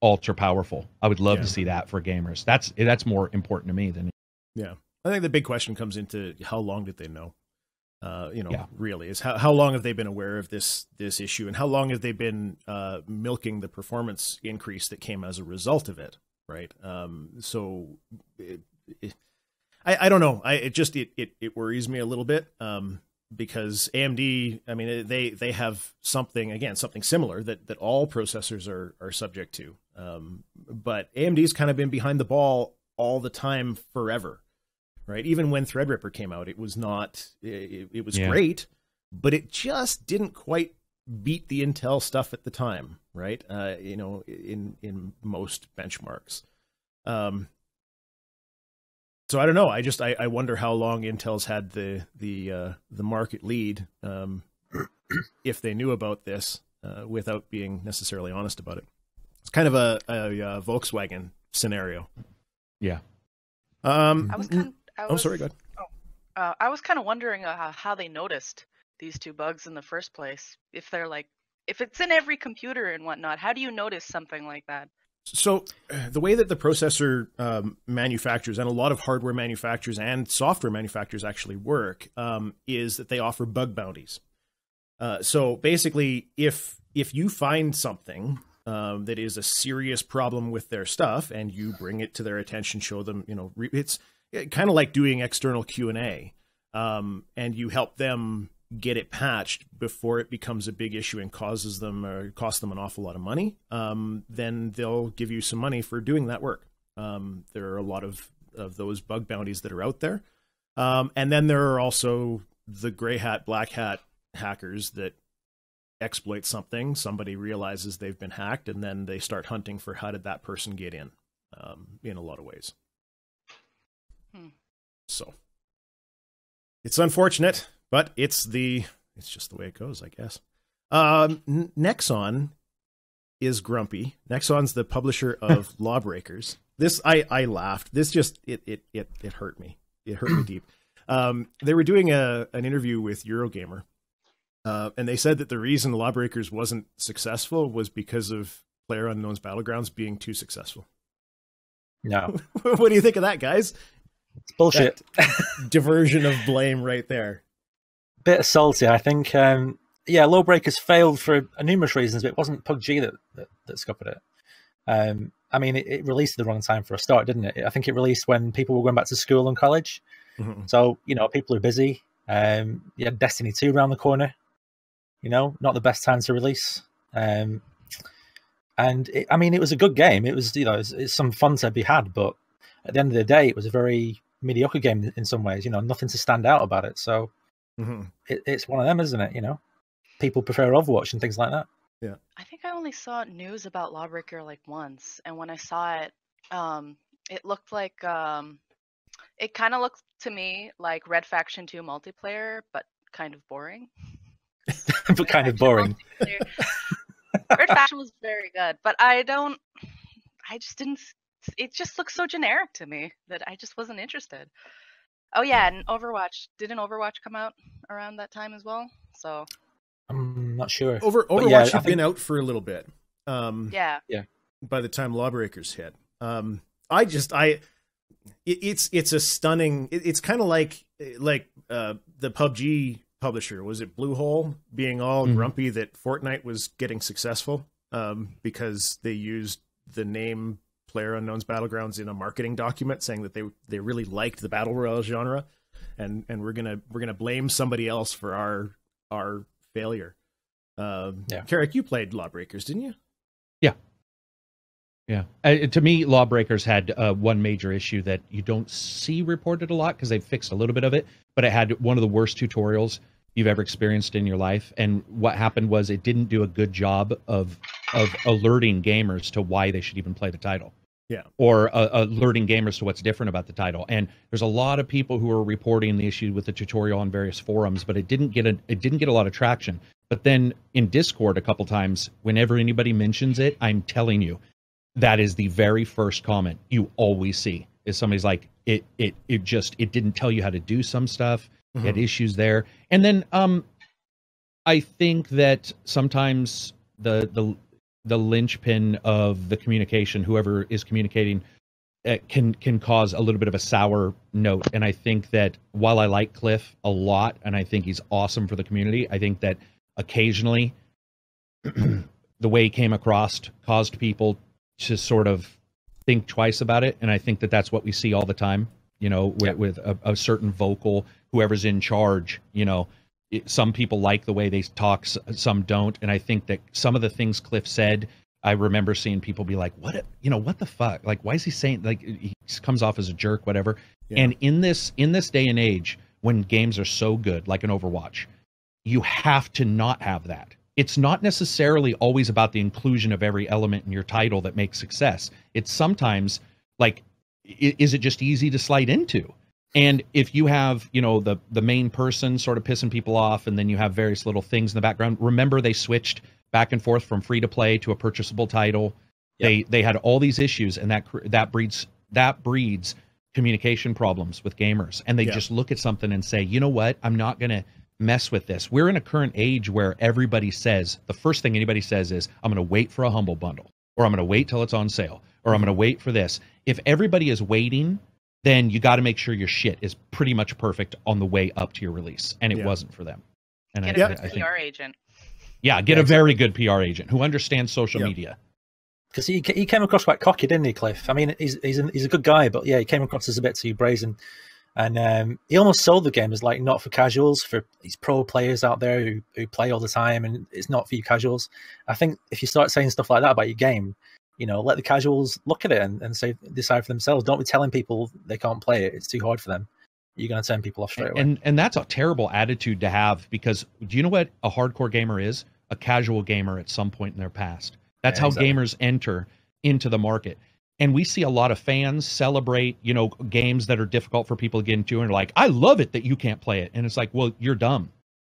ultra powerful. I would love to see that for gamers. That's more important to me than. Yeah. I think the big question comes into how long did they know? Really is how long have they been aware of this issue, and how long have they been milking the performance increase that came as a result of it, right? I don't know. It worries me a little bit because AMD, I mean, they have something similar that all processors are subject to, but AMD's kind of been behind the ball all the time forever. Right, even when Threadripper came out, it was not. It was great, but it just didn't quite beat the Intel stuff at the time. Right, in most benchmarks. So I don't know. I wonder how long Intel's had the market lead, if they knew about this without being necessarily honest about it. It's kind of a Volkswagen scenario. Yeah. Sorry, go ahead. I was kind of wondering how they noticed these 2 bugs in the first place. If it's in every computer and whatnot, how do you notice something like that? So the way that the processor manufacturers and a lot of hardware manufacturers and software manufacturers actually work is that they offer bug bounties. So basically, if you find something that is a serious problem with their stuff and you bring it to their attention, show them, kind of like doing external Q&A, and you help them get it patched before it becomes a big issue and costs them an awful lot of money, then they'll give you some money for doing that work. There are a lot of those bug bounties that are out there. And then there are also the gray hat, black hat hackers that exploit something. Somebody realizes they've been hacked, and then they start hunting for how did that person get in a lot of ways. So it's unfortunate, but it's just the way it goes, I guess. Nexon is grumpy. Nexon's the publisher of Lawbreakers. This I laughed. This just it hurt me. It hurt me deep. They were doing an interview with Eurogamer, and they said that the reason Lawbreakers wasn't successful was because of PlayerUnknown's Battlegrounds being too successful. No. What do you think of that, guys? It's bullshit. Diversion of blame right there. Bit of salty, I think. Lawbreakers failed for numerous reasons, but it wasn't PUBG that scuppered it. I mean, it released at the wrong time for a start, didn't it? I think it released when people were going back to school and college. Mm-hmm. So, people are busy. You had Destiny 2 around the corner. Not the best time to release. And it was a good game. It was, it's some fun to be had, but at the end of the day, it was a very mediocre game in some ways. Nothing to stand out about it. So it's one of them, isn't it? People prefer Overwatch and things like that. Yeah. I think I only saw news about Lawbreaker like once, and when I saw it, it looked like it kind of looked to me like Red Faction 2 multiplayer, but kind of boring. But kind of boring. Red Faction was very good, but I just didn't. It just looks so generic to me that I just wasn't interested. Oh yeah, and didn't Overwatch come out around that time as well? So I'm not sure. Overwatch had been out for a little bit. Yeah. By the time Lawbreakers hit, it's a stunning. It's kind of like the PUBG publisher. Was it Bluehole being all grumpy that Fortnite was getting successful because they used the name PlayerUnknown's Battlegrounds in a marketing document, saying that they really liked the battle royale genre, and we're gonna blame somebody else for our failure. Carrick, you played Lawbreakers, didn't you? Yeah. To me, Lawbreakers had one major issue that you don't see reported a lot because they've fixed a little bit of it, but it had one of the worst tutorials you've ever experienced in your life. And what happened was it didn't do a good job of alerting gamers to why they should even play the title. Yeah. Or alerting gamers to what's different about the title. And there's a lot of people who are reporting the issue with the tutorial on various forums, but it didn't get a lot of traction. But then in Discord a couple times, whenever anybody mentions it, I'm telling you, that is the very first comment you always see is somebody's like, it didn't tell you how to do some stuff. Mm-hmm. Had issues there. And then I think that sometimes the linchpin of the communication, whoever is communicating, can cause a little bit of a sour note. And I think that while I like Cliff a lot, and I think he's awesome for the community, I think that occasionally the way he came across caused people to sort of think twice about it. And I think that that's what we see all the time, with a certain vocal, whoever's in charge, some people like the way they talk, some don't. And I think that some of the things Cliff said, I remember seeing people be like, what the fuck? Like, why is he saying, like, he comes off as a jerk, whatever. Yeah. And in this day and age, when games are so good, like an Overwatch, you have to not have that. It's not necessarily always about the inclusion of every element in your title that makes success. It's sometimes like, is it just easy to slide into? And if you have, the main person sort of pissing people off, and then you have various little things in the background. Remember, they switched back and forth from free to play to a purchasable title. Yep. They had all these issues, and that breeds communication problems with gamers. And they just look at something and say, you know what? I'm not going to mess with this. We're in a current age where everybody says, the first thing anybody says is, I'm going to wait for a Humble Bundle, or I'm going to wait till it's on sale, or I'm going to wait for this. If everybody is waiting, then you got to make sure your shit is pretty much perfect on the way up to your release. And it wasn't for them. And get a PR agent. Yeah, get a very good PR agent who understands social media. Because he came across quite cocky, didn't he, Cliff? I mean, he's a good guy, but yeah, he came across as a bit too brazen. And he almost sold the game as like not for casuals, for these pro players out there who play all the time, and it's not for you casuals. I think if you start saying stuff like that about your game, you know, let the casuals look at it and decide for themselves. Don't be telling people they can't play it. It's too hard for them. You're going to turn people off straight away. And that's a terrible attitude to have, because do you know what a hardcore gamer is? A casual gamer at some point in their past. That's how gamers enter into the market. And we see a lot of fans celebrate, you know, games that are difficult for people to get into, and are like, I love it that you can't play it. And it's like, well, you're dumb.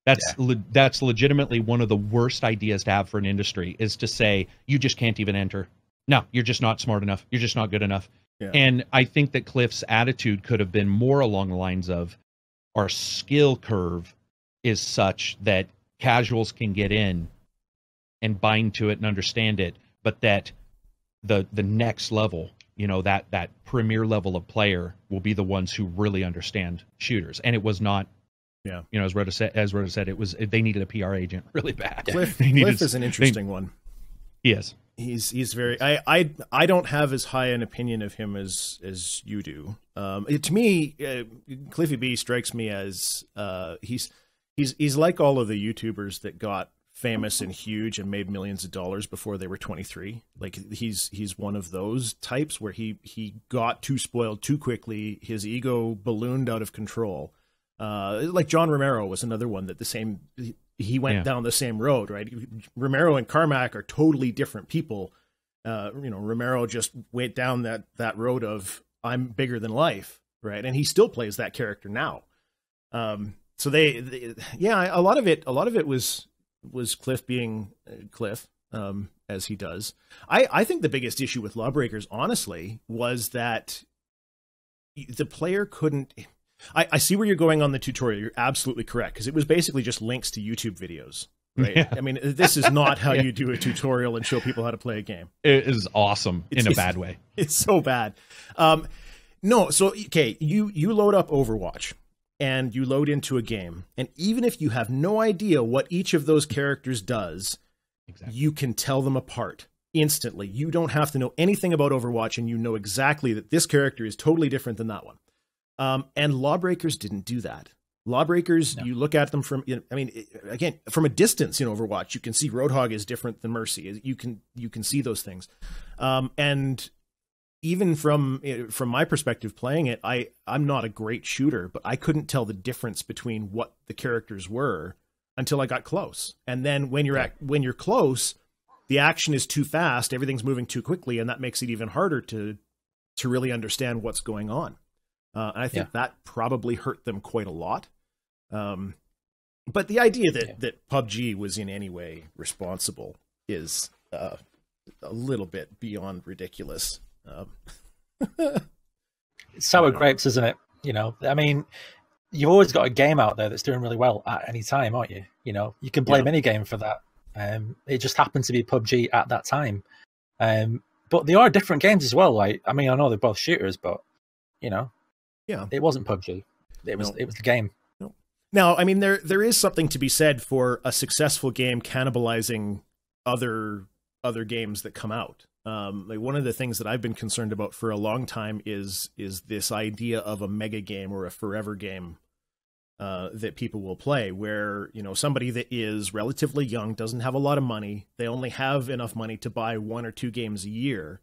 That's legitimately one of the worst ideas to have for an industry, is to say, you just can't even enter. No, you're just not smart enough. You're just not good enough. Yeah. And I think that Cliff's attitude could have been more along the lines of, our skill curve is such that casuals can get in and bind to it and understand it, but that the next level, you know, that premier level of player will be the ones who really understand shooters. And it was not, you know, as Rodda said, it was, they needed a PR agent really bad. Cliff is an interesting one. He is. He's very. I don't have as high an opinion of him as you do. To me, Cliffy B strikes me as he's like all of the YouTubers that got famous and huge and made millions of dollars before they were 23. Like he's one of those types where he got too spoiled too quickly. His ego ballooned out of control. Like John Romero was another one that he went down the same road, right? Romero and Tarmack are totally different people. You know, Romero just went down that road of, I'm bigger than life, right? And he still plays that character now. So a lot of it was Cliff being Cliff, as he does. I think the biggest issue with Lawbreakers, honestly, was that the player couldn't. I see where you're going on the tutorial. You're absolutely correct, because it was basically just links to YouTube videos, right? Yeah. I mean, this is not how you do a tutorial and show people how to play a game. It is awesome in a bad way. It's so bad. No, so, okay, you load up Overwatch, and you load into a game, and even if you have no idea what each of those characters does, you can tell them apart instantly. You don't have to know anything about Overwatch, and you know exactly that this character is totally different than that one. And Lawbreakers didn't do that. Lawbreakers, you look at them from, again, from a distance in Overwatch, you can see Roadhog is different than Mercy. You can see those things. And even from my perspective playing it, I'm not a great shooter, but I couldn't tell the difference between what the characters were until I got close. And then when you're close, the action is too fast, everything's moving too quickly, and that makes it even harder to really understand what's going on. I think that probably hurt them quite a lot. But the idea that PUBG was in any way responsible is a little bit beyond ridiculous. It's sour grapes, isn't it? You know, I mean, you've always got a game out there that's doing really well at any time, aren't you? You know, you can blame any game for that. It just happened to be PUBG at that time. But they are different games as well. Like, I mean, I know they're both shooters, but, you know. Yeah, it wasn't PUBG. It was the game. No. Now, I mean, there is something to be said for a successful game cannibalizing other games that come out. Like one of the things that I've been concerned about for a long time is this idea of a mega game or a forever game that people will play, where, you know, somebody that is relatively young, doesn't have a lot of money, they only have enough money to buy 1 or 2 games a year.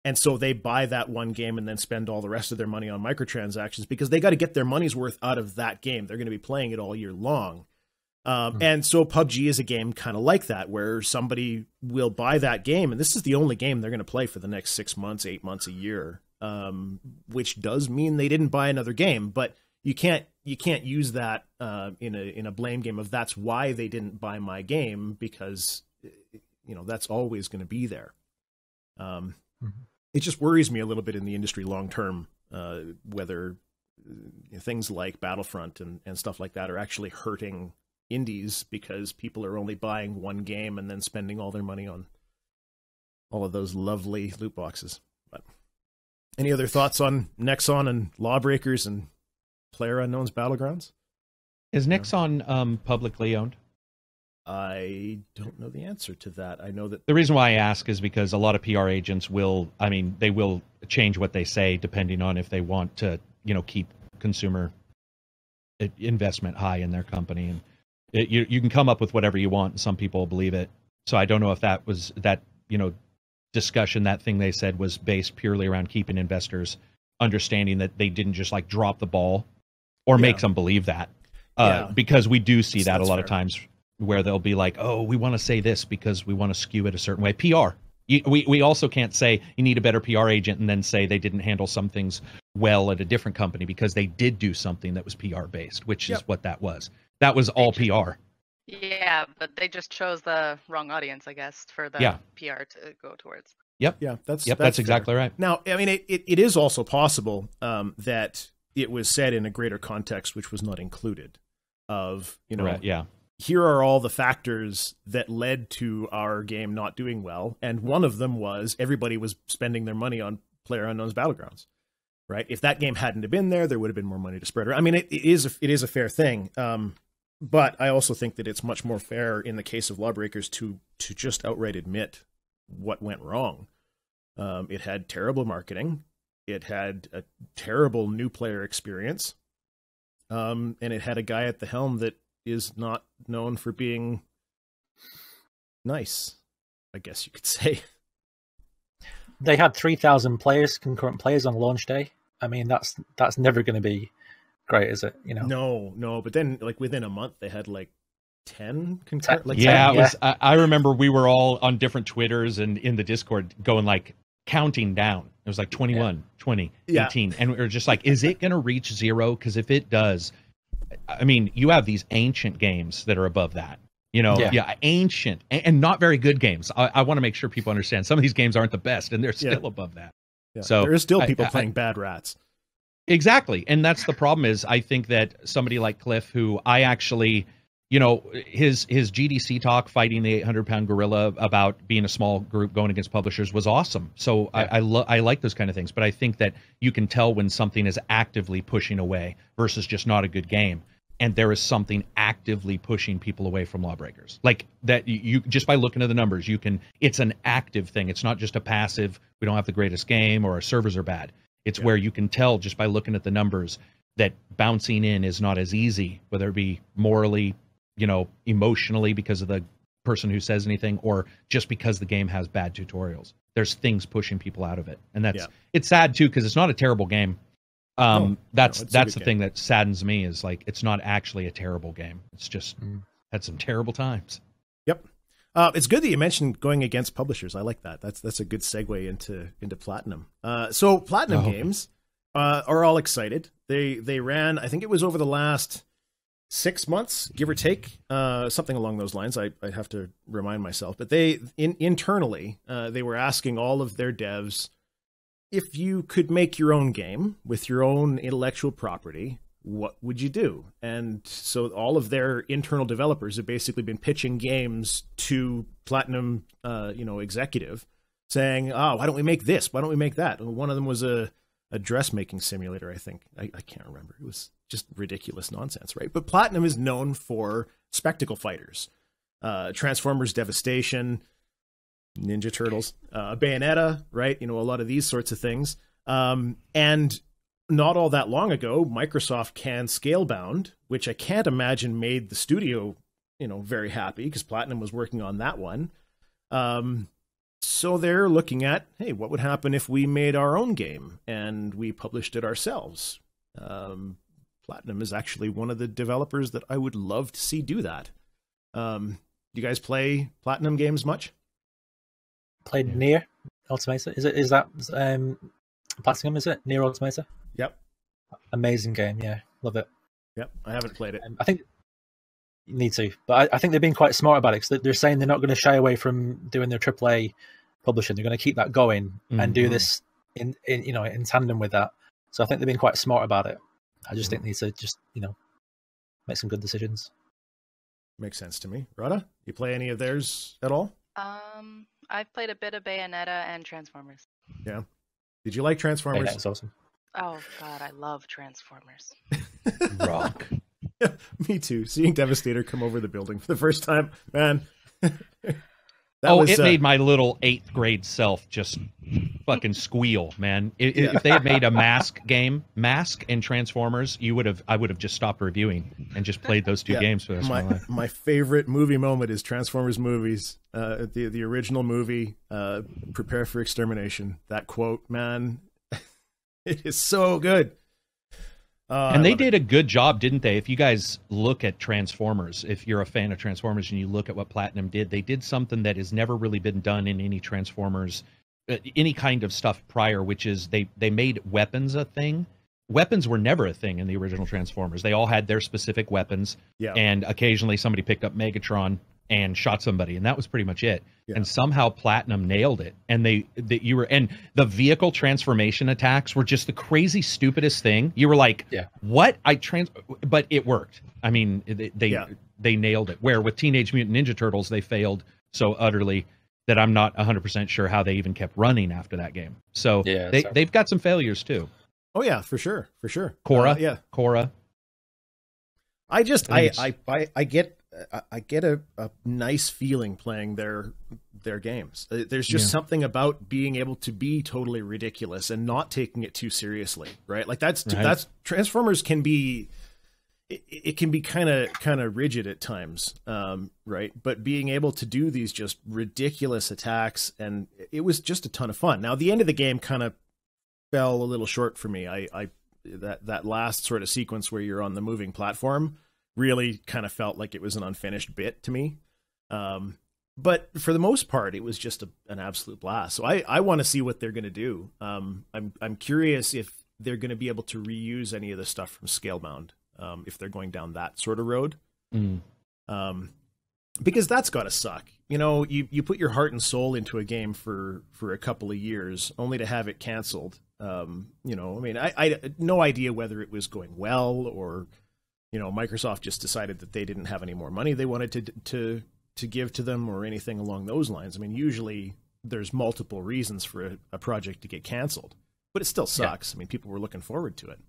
And so they buy that one game and then spend all the rest of their money on microtransactions, because they got to get their money's worth out of that game. They're going to be playing it all year long. And so PUBG is a game kind of like that, where somebody will buy that game, and this is the only game they're going to play for the next 6 months, 8 months, a year, which does mean they didn't buy another game. But you can't use that in a blame game of that's why they didn't buy my game, because, you know, that's always going to be there. It just worries me a little bit in the industry long term, whether things like Battlefront and stuff like that are actually hurting indies because people are only buying one game and then spending all their money on all of those lovely loot boxes. But any other thoughts on Nexon and Lawbreakers and PlayerUnknown's Battlegrounds? Is Nexon publicly owned? I don't know the answer to that. I know that The reason why I ask is because a lot of PR agents they will change what they say depending on if they want to, keep consumer investment high in their company. And you can come up with whatever you want, and some people believe it. So I don't know if that was that, discussion, that thing they said was based purely around keeping investors understanding that they didn't just like drop the ball or make them believe that. Because we do see that a lot of times where they'll be like, oh, we want to say this because we want to skew it a certain way. PR. We also can't say you need a better PR agent and then say they didn't handle some things well at a different company, because they did do something that was PR based, which is what that was. That was all PR. Yeah, but they just chose the wrong audience, I guess, for the PR to go towards. Yep. Yeah, that's exactly right. Now, I mean, it is also possible that it was said in a greater context, which was not included. Of, here are all the factors that led to our game not doing well, and one of them was everybody was spending their money on PlayerUnknown's Battlegrounds, right? If that game hadn't have been there, there would have been more money to spread around. I mean, it is a fair thing, but I also think that it's much more fair in the case of Lawbreakers to just outright admit what went wrong. It had terrible marketing, it had a terrible new player experience, and it had a guy at the helm that is not known for being nice, I guess you could say. They had 3,000 concurrent players on launch day. I mean, that's never going to be great, is it? No. But then, like, within a month, they had like 10 concurrent. Like, it was. I remember we were all on different Twitters and in the Discord going like counting down. It was like 21, 20, 18, and we were just like, is it going to reach 0? Because if it does, I mean, you have these ancient games that are above that. Ancient and not very good games. I want to make sure people understand some of these games aren't the best, and they're still above that. Yeah. So there are still people playing Bad Rats. Exactly, and that's the problem. Is I think that somebody like Cliff, who I actually, his GDC talk fighting the 800-pound gorilla about being a small group going against publishers was awesome. So I like those kind of things, but I think that you can tell when something is actively pushing away versus just not a good game. And there is something actively pushing people away from Lawbreakers. Like that, you just by looking at the numbers, it's an active thing. It's not just a passive, we don't have the greatest game or our servers are bad. It's where you can tell just by looking at the numbers that bouncing in is not as easy, whether it be morally, emotionally because of the person who says anything, or just because the game has bad tutorials. There's things pushing people out of it. And it's sad too, because it's not a terrible game. That's the thing that saddens me, is like it's not actually a terrible game. It's just had some terrible times. Yep. It's good that you mentioned going against publishers. I like that. That's a good segue into Platinum. So Platinum Games are all excited. They ran, I think it was over the last 6 months, give or take, something along those lines. I have to remind myself, but they internally they were asking all of their devs, if you could make your own game with your own intellectual property, what would you do? And so all of their internal developers have basically been pitching games to Platinum, executive, saying, "Oh, why don't we make this? Why don't we make that?" And one of them was a dressmaking simulator, I think. I can't remember. It was just ridiculous nonsense, right? But Platinum is known for spectacle fighters, Transformers Devastation, Ninja Turtles, Bayonetta, right? A lot of these sorts of things. And not all that long ago, Microsoft canned Scalebound, which I can't imagine made the studio, very happy, because Platinum was working on that one. So they're looking at, hey, what would happen if we made our own game and we published it ourselves? Platinum is actually one of the developers that I would love to see do that. You guys play Platinum games much? Played Nier Automata. Is that Platinum? Is it Nier Automata? Yep. Amazing game. Yeah, love it. Yep, I haven't played it. I think you need to, but I think they've been quite smart about it, because they're saying they're not going to shy away from doing their AAA publishing. They're going to keep that going and do this in tandem with that. So I think they've been quite smart about it. I just think they need to just make some good decisions. Makes sense to me. Rodda, you play any of theirs at all? I've played a bit of Bayonetta and Transformers. Yeah. Did you like Transformers? Bayonetta's awesome. Oh God, I love Transformers. Rock. Me too. Seeing Devastator come over the building for the first time, man. It made my little 8th grade self just fucking squeal, man. If they had made a Mask and Transformers, I would have just stopped reviewing and just played those two games for the rest of my life. My favorite movie moment is Transformers movies. The original movie, Prepare for Extermination. That quote, man, it is so good. And they did a good job, didn't they? If you guys look at Transformers, if you're a fan of Transformers and you look at what Platinum did, they did something that has never really been done in any Transformers, any kind of stuff prior, which is they made weapons a thing. Weapons were never a thing in the original Transformers. They all had their specific weapons, and occasionally somebody picked up Megatron and shot somebody, and that was pretty much it. And somehow Platinum nailed it. And and the vehicle transformation attacks were just the crazy stupidest thing. You were like, what? But it worked. I mean, they nailed it. Where with Teenage Mutant Ninja Turtles, they failed so utterly that I'm not 100% sure how they even kept running after that game. So they've got some failures too. Oh yeah, for sure. Korra. Korra. I get a nice feeling playing their games. There's just something about being able to be totally ridiculous and not taking it too seriously, right? Like that's Transformers can be, it can be kind of rigid at times, right? But being able to do these just ridiculous attacks, and it was just a ton of fun. Now the end of the game kind of fell a little short for me. That last sort of sequence where you're on the moving platform really kind of felt like it was an unfinished bit to me. But for the most part, it was just an absolute blast. So I want to see what they're going to do. I'm curious if they're going to be able to reuse any of the stuff from Scalebound, if they're going down that sort of road. Because that's got to suck. You know, you put your heart and soul into a game for a couple of years only to have it canceled. You know, I mean, I had no idea whether it was going well or, you know, Microsoft just decided that they didn't have any more money they wanted to give to them or anything along those lines. I mean, usually there's multiple reasons for a project to get canceled, but it still sucks. I mean, people were looking forward to it.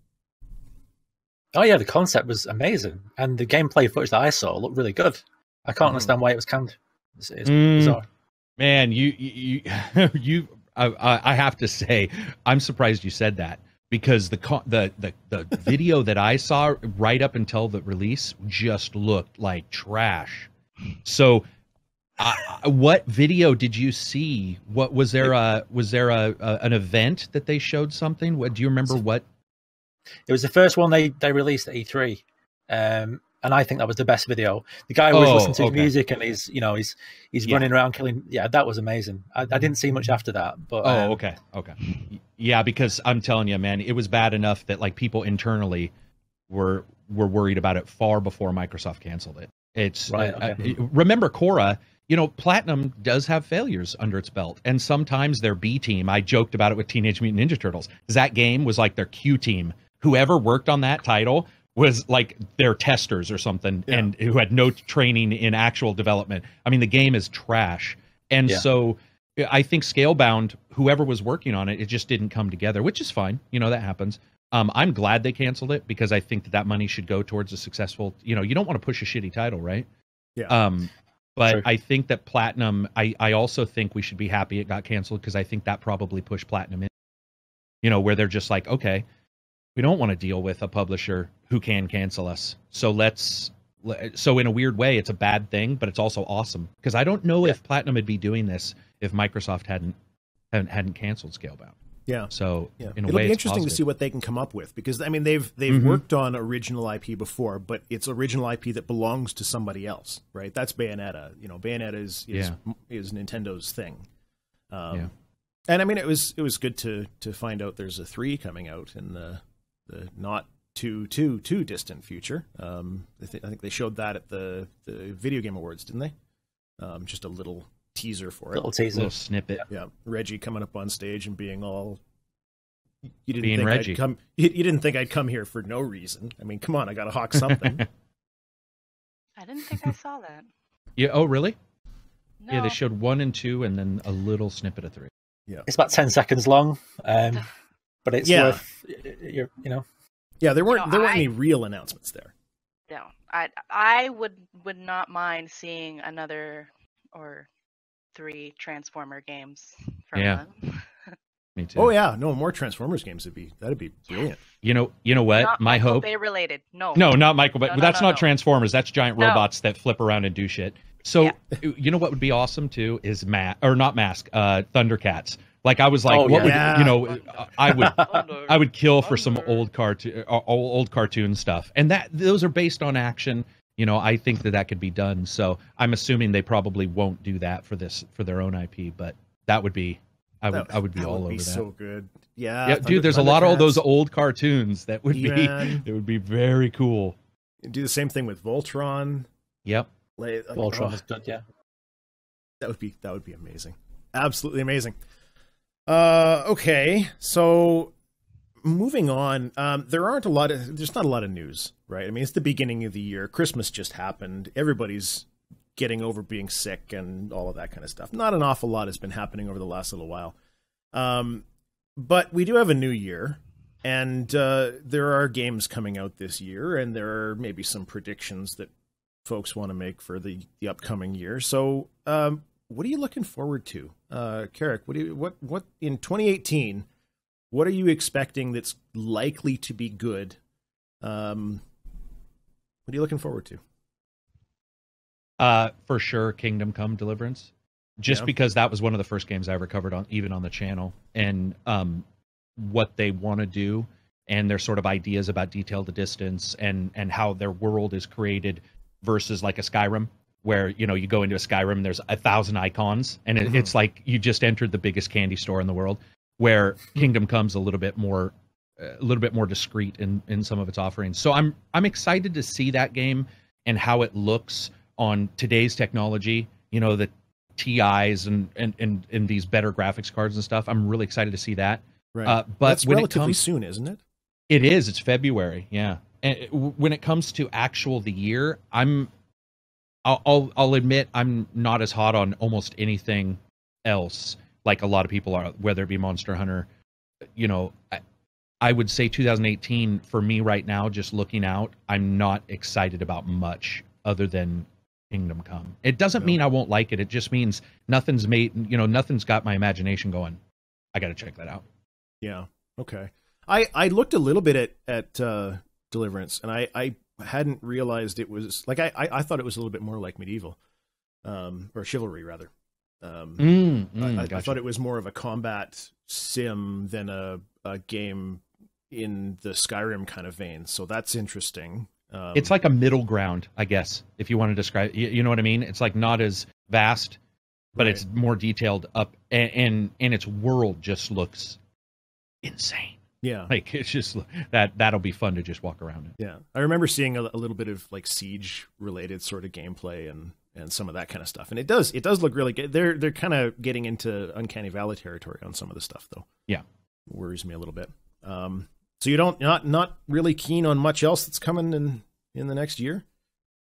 Oh yeah, the concept was amazing, and the gameplay footage that I saw looked really good. I can't understand why it was canned. It's bizarre. Man, I have to say, I'm surprised you said that, because the video that I saw right up until the release just looked like trash. So, what video did you see? What was there? An event that they showed something? What do you remember? What? It was the first one they released at E3, and I think that was the best video. The guy always listens to his music, and he's running around killing. Yeah, that was amazing. I didn't see much after that, but okay. Yeah, because I'm telling you, man, it was bad enough that like people internally were worried about it far before Microsoft canceled it. It's right. Remember Korra. You know, Platinum does have failures under its belt, and sometimes their B team. I joked about it with Teenage Mutant Ninja Turtles. That game was like their Q team. Whoever worked on that title was like their testers or something, and who had no training in actual development. I mean, the game is trash, and so I think Scalebound, whoever was working on it, it just didn't come together, which is fine. You know, that happens. I'm glad they canceled it, because I think that money should go towards a successful. You know, you don't want to push a shitty title, right? Yeah. But Sure. I think that Platinum, I also think we should be happy it got canceled, because I think that probably pushed Platinum in, you know, where they're just like, okay, we don't want to deal with a publisher who can cancel us. So so in a weird way, it's a bad thing, but it's also awesome, because I don't know if Platinum would be doing this if Microsoft hadn't canceled Scalebound. Yeah. So in a It'll way, be it's interesting positive. to see what they can come up with, because I mean they've worked on original IP before, but it's original IP that belongs to somebody else, right? That's Bayonetta. You know, Bayonetta is Nintendo's thing. And I mean it was good to find out there's a 3 coming out in the not too distant future. I think they showed that at the Video Game Awards, didn't they? Just a little teaser for it. Little snippet. Yeah, Reggie coming up on stage and being all. You didn't think I'd come here for no reason. I mean, come on, I got to hawk something. I didn't think I saw that. Yeah. Oh, really? No. Yeah, they showed 1 and 2, and then a little snippet of 3. Yeah, It's about 10 seconds long, but it's worth you know. Yeah, there weren't any real announcements there. no, I would not mind seeing another or 3 Transformer games from Yeah. them. Me too. Oh yeah, no more Transformers games. That'd be brilliant. You know what? Not My Michael hope. Bay related. No. No, not Michael Bay. No, That's no, not no. Transformers. That's giant No. robots that flip around and do shit. So Yeah. you know what would be awesome too is Thundercats. Like I was like, Oh, what yeah. would you know? I would kill for some Thunder. old cartoon stuff, and those are based on action. You know, I think that could be done. So I'm assuming they probably won't do that for their own IP, but that would be. I would be all over that. So good. Yeah. Yeah, dude. There's a lot of those Thundercats. old cartoons that would Man. it would be very cool. Do the same thing with Voltron. Yep. Voltron is good, yeah. That would be amazing. Absolutely amazing. Okay, so moving on. There's not a lot of news, right? I mean, it's the beginning of the year. Christmas just happened. Everybody's getting over being sick and all of that kind of stuff. Not an awful lot has been happening over the last little while. But we do have a new year, and there are games coming out this year, and there are maybe some predictions that folks want to make for the upcoming year. So, what are you looking forward to, Carrick? What in 2018? What are you expecting that's likely to be good? What are you looking forward to? For sure, Kingdom Come Deliverance. Just because that was one of the first games I ever covered even on the channel, and what they want to do and their sort of ideas about detail to distance and how their world is created versus like a Skyrim, where you go into a Skyrim, there's 1,000 icons, and it's like you just entered the biggest candy store in the world. Where Kingdom Come's a little bit more discreet in some of its offerings. So I'm excited to see that game and how it looks on today's technology. The TIs and these better graphics cards and stuff. I'm really excited to see that. Right. But that's when relatively soon, isn't it? It is. It's February. Yeah. And when it comes to the year, I'll admit I'm not as hot on almost anything else like a lot of people are, whether it be Monster Hunter. I would say 2018 for me right now, just looking out, I'm not excited about much other than Kingdom Come. It doesn't mean I won't like it. It just means nothing's got my imagination going. I got to check that out. Yeah. Okay. I looked a little bit at Deliverance, and I hadn't realized it was like I thought it was a little bit more like Medieval, or Chivalry rather. I thought it was more of a combat sim than a game in the Skyrim kind of vein. So that's interesting. It's like a middle ground, I guess, if you want to describe. You know what I mean? It's like not as vast, but it's more detailed up, and its world just looks insane. Yeah, like it's just that'll be fun to just walk around in. Yeah, I remember seeing a little bit of like Siege related sort of gameplay and some of that kind of stuff, and it does look really good. They're kind of getting into Uncanny Valley territory on some of the stuff, though. Yeah, it worries me a little bit. So you not really keen on much else that's coming in the next year?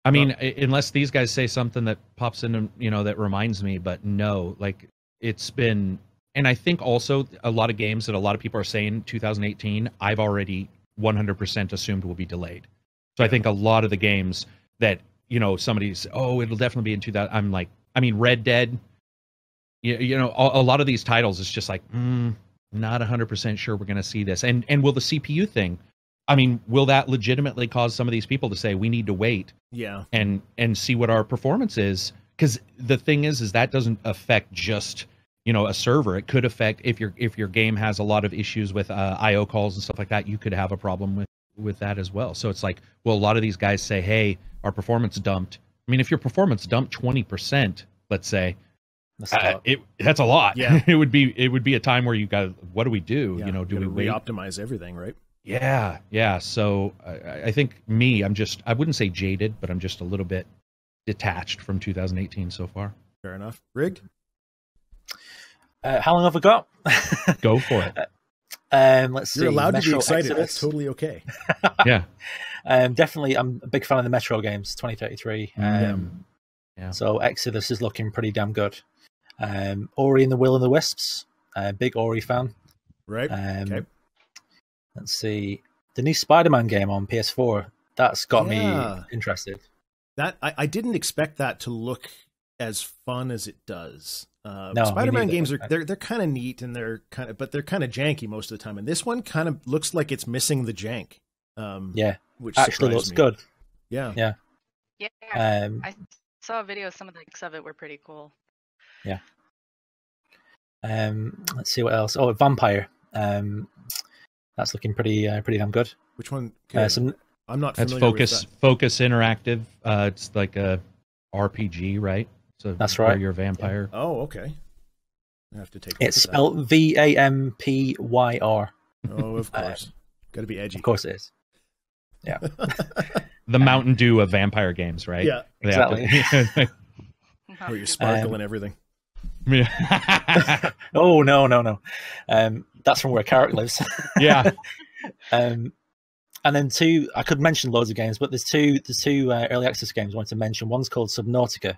I mean, unless these guys say something that pops in, that reminds me. But no, like it's been. And I think also a lot of games that a lot of people are saying 2018, I've already 100% assumed will be delayed. So I think a lot of the games that, somebody's, it'll definitely be in 2000. I'm like, Red Dead, a lot of these titles, it's just like, not 100% sure we're going to see this. And will the CPU thing, will that legitimately cause some of these people to say, we need to wait and see what our performance is? Because the thing is that doesn't affect just a server. It could affect if your game has a lot of issues with IO calls and stuff like that. You could have a problem with that as well. So it's like, well, a lot of these guys say, hey, our performance dumped. If your performance dumped 20%, let's say, that's a lot. Yeah, it would be a time where you got, what do we do? Yeah, do we wait? Reoptimize everything, right? Yeah. So I think I wouldn't say jaded, but I'm just a little bit detached from 2018 so far. Fair enough. Rigged? How long have we got? Go for it. Let's see. You're allowed Metro to be excited. Exodus. That's totally okay. Yeah. Definitely, I'm a big fan of the Metro games, 2033. Yeah. So Exodus is looking pretty damn good. Ori and the Will and the Wisps. Big Ori fan. Right. Okay. Let's see. The new Spider-Man game on PS4 that's got me interested. That I didn't expect that to look as fun as it does. No, Spider-Man games are they're kind of neat and they're kind of janky most of the time, and this one kind of looks like it's missing the jank. Which actually looks good. Yeah. I saw a video. Some of the links of it were pretty cool. Yeah. Let's see what else. Oh, Vampire. That's looking pretty damn good. Which one? I'm not familiar That's with that. Focus Interactive. It's like a RPG, right? So that's right. You're a vampire. Oh, okay. I have to take. It's spelled VAMPYR. Oh, of course. Got to be edgy. Of course it is. Yeah. The Mountain Dew of vampire games, right? Yeah, exactly. Where you sparkle and everything. Yeah. Oh no. That's from where Carrot lives. Yeah. And then I could mention loads of games, but there's two early access games I want to mention. One's called Subnautica.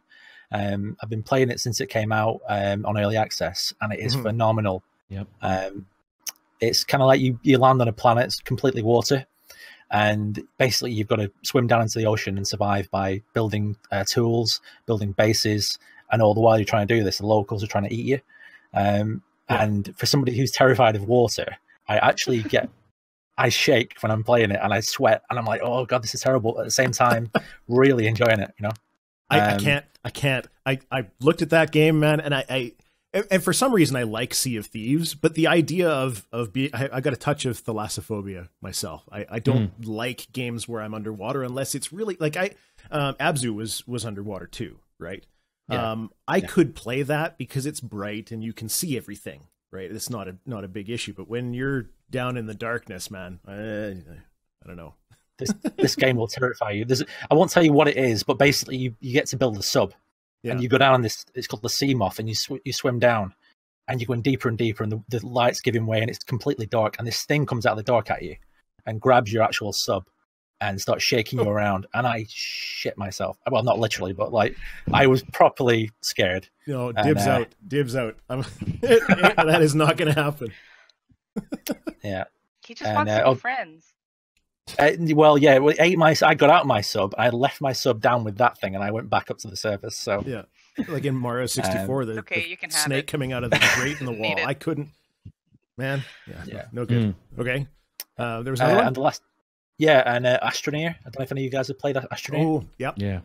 I've been playing it since it came out on early access, and it is phenomenal. Yep. It's kind of like you land on a planet, it's completely water, and basically you've got to swim down into the ocean and survive by building tools, building bases, and all the while you're trying to do this, the locals are trying to eat you. And for somebody who's terrified of water, I shake when I'm playing it, and I sweat, and I'm like, oh god, this is terrible. At the same time, really enjoying it, you know. I can't. I looked at that game, man, and and for some reason I like Sea of Thieves, but the idea of being, I got a touch of thalassophobia myself. I don't like games where I'm underwater unless it's really like Abzu was underwater too, right? Yeah. I could play that because it's bright and you can see everything, right? It's not a big issue, but when you're down in the darkness, man, I don't know. This game will terrify you. I won't tell you what it is, but basically you get to build a sub, and you go down this. It's called the Sea Moth, and you swim down, and you're going deeper and deeper, and the light's giving way, and it's completely dark, and this thing comes out of the dark at you, and grabs your actual sub, and starts shaking you around, and I shit myself. Well, not literally, but like I was properly scared. No, dibs out. That is not going to happen. Yeah, he just wants to be friends. I got out of my sub. I left my sub down with that thing, and I went back up to the surface. So yeah, like in Mario 64, the you can snake coming out of the grate in the wall. I couldn't, man. Yeah. No good. Okay, there was another one. And the last, Astroneer. I don't know if any of you guys have played Astroneer. Oh, yep. Yeah.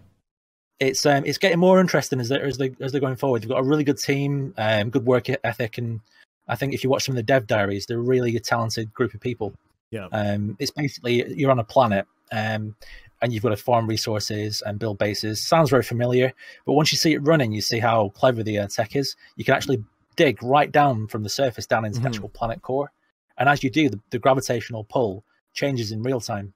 It's getting more interesting as they're going forward. They've got a really good team, good work ethic, and I think if you watch some of the dev diaries, they're really a talented group of people. Yeah. It's basically you're on a planet, and you've got to farm resources and build bases. Sounds very familiar, but once you see it running, you see how clever the tech is. You can actually dig right down from the surface down into the actual planet core, and as you do, the gravitational pull changes in real time,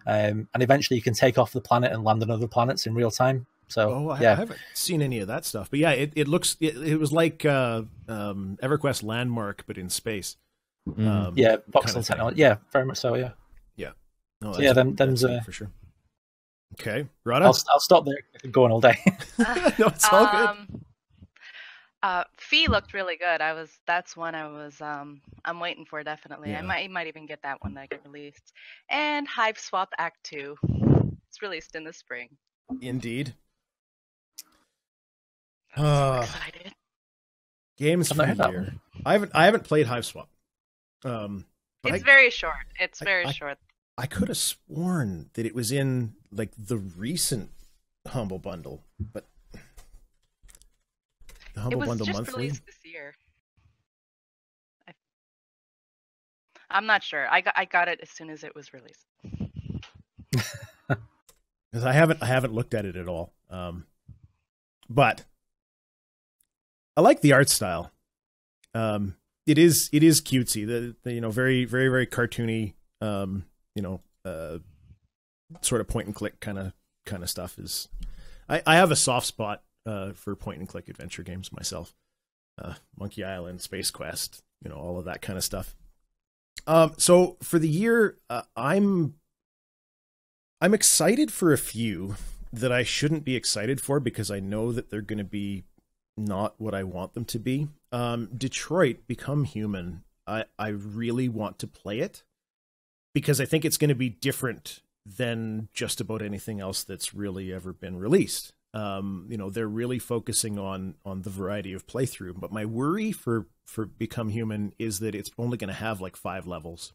and eventually you can take off the planet and land on other planets in real time. So I haven't seen any of that stuff, but yeah, it looks it was like EverQuest Landmark, but in space. Voxel technology. Yeah, very much so. Yeah. No, so them's for sure. Okay, Rodda? I'll stop there. I could go on all day. No, it's all good. Fee looked really good. That's one I'm waiting for definitely. Yeah. I might even get that one that get released. And Hive Swap Act 2. It's released in the spring. Indeed. I'm so excited. Games for the year. I haven't played Hive Swap. It's very short. It's very short. I could have sworn that it was in like the recent Humble Bundle, but the Humble Bundle just monthly released this year. I'm not sure. I got it as soon as it was released. Because I haven't looked at it at all. But I like the art style. It is cutesy. The very, very, very cartoony, sort of point and click kind of stuff is. I have a soft spot for point and click adventure games myself. Monkey Island, Space Quest, all of that kind of stuff. So for the year, I'm excited for a few that I shouldn't be excited for because I know that they're going to be not what I want them to be. Detroit Become Human. I really want to play it because I think it's going to be different than just about anything else that's really ever been released. They're really focusing on the variety of playthrough. But my worry for Become Human is that it's only going to have like 5 levels.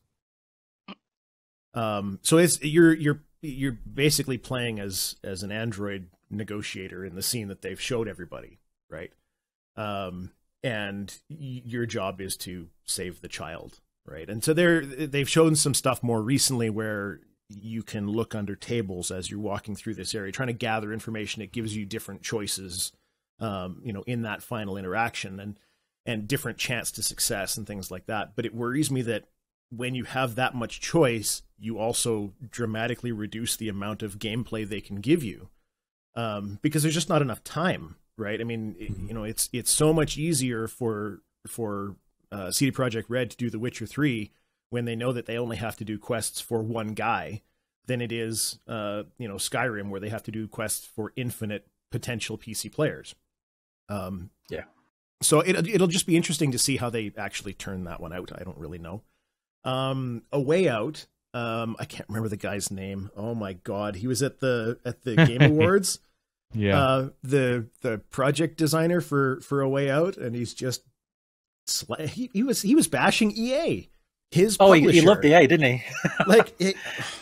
So you're basically playing as an android negotiator in the scene that they've showed everybody, right? And your job is to save the child, right? And so they've shown some stuff more recently where you can look under tables as you're walking through this area, trying to gather information. It gives you different choices, in that final interaction and different chance to success and things like that. But it worries me that when you have that much choice, you also dramatically reduce the amount of gameplay they can give you, because there's just not enough time, right? I mean, it's so much easier for CD Projekt Red to do The Witcher 3 when they know that they only have to do quests for one guy than it is, Skyrim, where they have to do quests for infinite potential PC players. So it'll just be interesting to see how they actually turn that one out. I don't really know. A Way Out. I can't remember the guy's name. Oh my God. He was at the Game Awards. Yeah. The project designer for A Way Out. And he's just, he was bashing EA. His publisher. He loved EA, didn't he?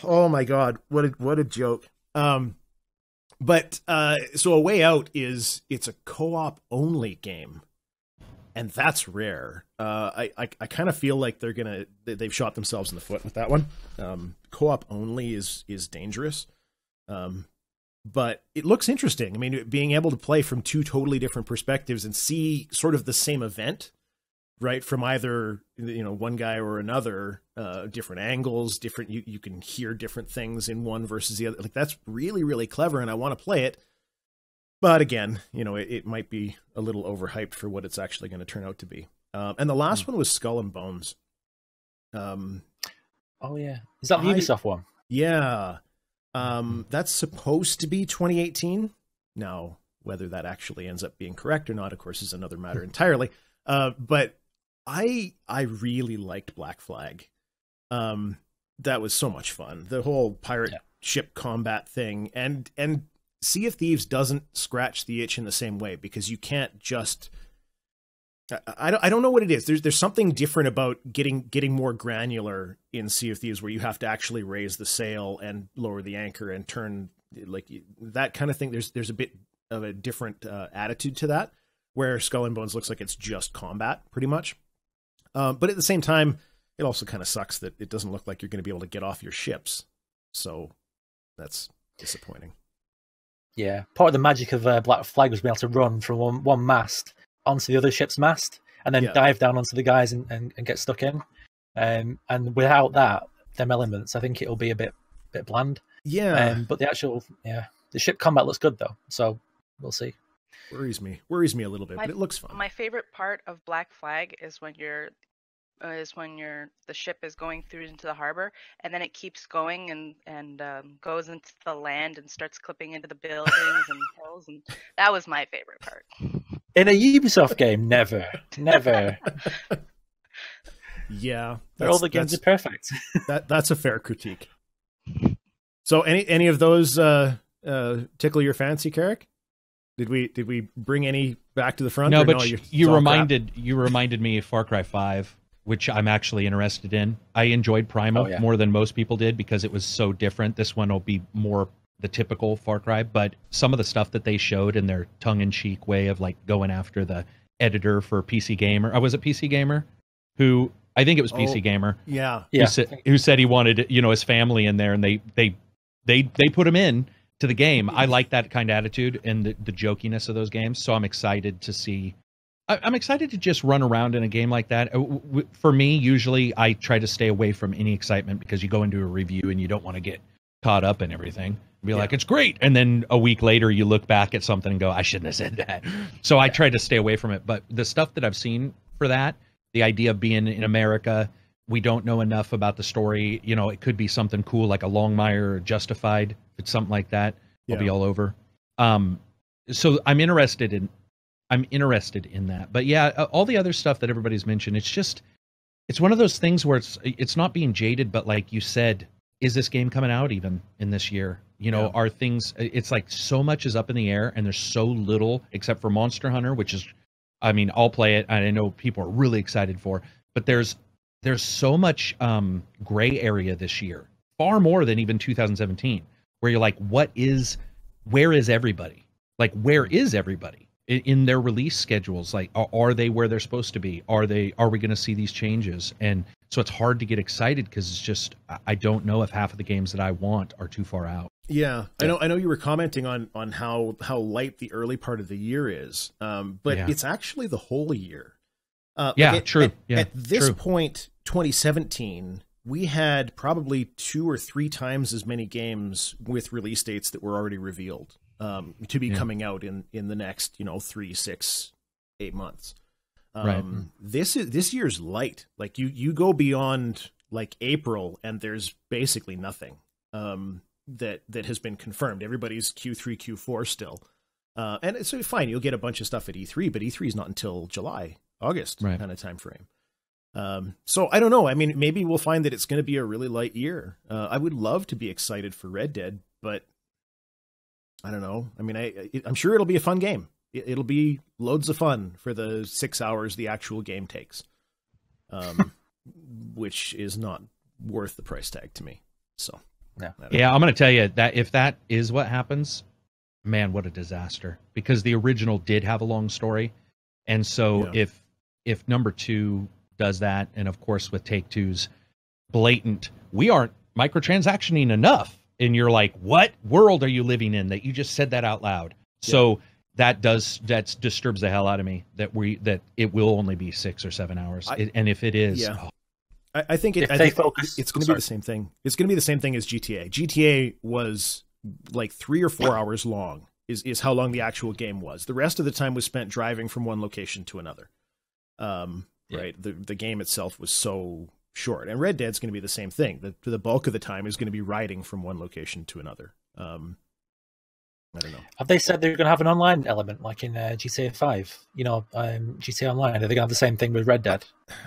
Oh my God. What a joke. But so A Way Out it's a co-op only game. And that's rare. I kind of feel like they've shot themselves in the foot with that one. Co-op only is dangerous. But it looks interesting. I mean, being able to play from 2 totally different perspectives and see sort of the same event, right, from either one guy or another, different angles, different. You can hear different things in one versus the other. Like, that's really, really clever, and I want to play it. But again, it might be a little overhyped for what it's actually going to turn out to be. And the last one was Skull and Bones. Oh yeah, is that the Ubisoft one? Yeah, that's supposed to be 2018. Now, whether that actually ends up being correct or not, of course, is another matter entirely. But I really liked Black Flag. That was so much fun. The whole pirate ship combat thing, and Sea of Thieves doesn't scratch the itch in the same way, because you can't just. I don't know what it is. There's something different about getting more granular in Sea of Thieves, where you have to actually raise the sail and lower the anchor and turn, like, that kind of thing. There's a bit of a different attitude to that, where Skull and Bones looks like it's just combat pretty much. But at the same time, it also kind of sucks that it doesn't look like you're going to be able to get off your ships. So that's disappointing. Yeah, part of the magic of Black Flag was being able to run from one mast onto the other ship's mast and then dive down onto the guys and get stuck in. And without them elements, I think it'll be a bit bland. Yeah. But the actual, the ship combat looks good though, so we'll see. Worries me a little bit, but it looks fun. My favorite part of Black Flag is when the ship is going through into the harbor, and then it keeps going and goes into the land and starts clipping into the buildings and hills, and that was my favorite part. In a Ubisoft game, never. Yeah, all the games are perfect. That's a fair critique. So, any of those tickle your fancy, Carrick? Did we bring any back to the front? No, but you reminded me of Far Cry 5. Which I'm actually interested in. I enjoyed Primal more than most people did because it was so different. This one will be more the typical Far Cry, but some of the stuff that they showed in their tongue-in-cheek way of like going after the editor for PC Gamer. Was it PC Gamer? I think it was PC Gamer. Yeah. Who said he wanted, his family in there, and they put him in to the game. I like that kind of attitude and the jokiness of those games. So I'm excited to see. I'm excited to just run around in a game like that. For me, usually I try to stay away from any excitement because you go into a review and you don't want to get caught up in everything. Be like, it's great. And then a week later you look back at something and go, I shouldn't have said that. So I try to stay away from it. But the stuff that I've seen for that, the idea of being in America, we don't know enough about the story. It could be something cool like a Longmire or Justified. If it's something like that, I'll be all over. So I'm interested in that. But yeah, all the other stuff that everybody's mentioned, it's one of those things where it's not being jaded, but like you said, is this game coming out even in this year? You know, are things, it's like so much is up in the air and there's so little except for Monster Hunter, which is, I mean, I'll play it. I know people are really excited for, but there's so much gray area this year, far more than even 2017, where you're like, where is everybody? Like, where is everybody in their release schedules? Like, are they where they're supposed to be? Are we going to see these changes? And so it's hard to get excited because it's just, I don't know if half of the games that I want are too far out. Yeah, I know you were commenting on how light the early part of the year is, but it's actually the whole year. True. At this point, 2017, we had probably 2 or 3 times as many games with release dates that were already revealed to be coming out in the next 3, 6, 8 months. Right. This year's light. Like you go beyond like April and there's basically nothing that has been confirmed. Everybody's Q3, Q4 still. And it's fine. You'll get a bunch of stuff at E3, but E3 is not until July, August kind of time frame. So I don't know. I mean, maybe we'll find that it's going to be a really light year. I would love to be excited for Red Dead, but I don't know. I mean, I'm sure it'll be a fun game. It'll be loads of fun for the 6 hours the actual game takes, which is not worth the price tag to me. So yeah, I'm going to tell you that if that is what happens, man, what a disaster! Because the original did have a long story, and so if number 2 does that, and of course with Take-Two's blatant, we aren't microtransactioning enough, and you're like, what world are you living in that you just said that out loud? So that disturbs the hell out of me that it will only be 6 or 7 hours, and if it is, I think it's going to be the same thing. It's going to be the same thing as GTA. GTA was like 3 or 4 hours long. Is how long the actual game was. The rest of the time was spent driving from one location to another. Right. The game itself was so short, and Red Dead's going to be the same thing. The bulk of the time is going to be riding from one location to another. I don't know. Have they said they're going to have an online element like in GTA 5? GTA Online. Are they going to have the same thing with Red Dead?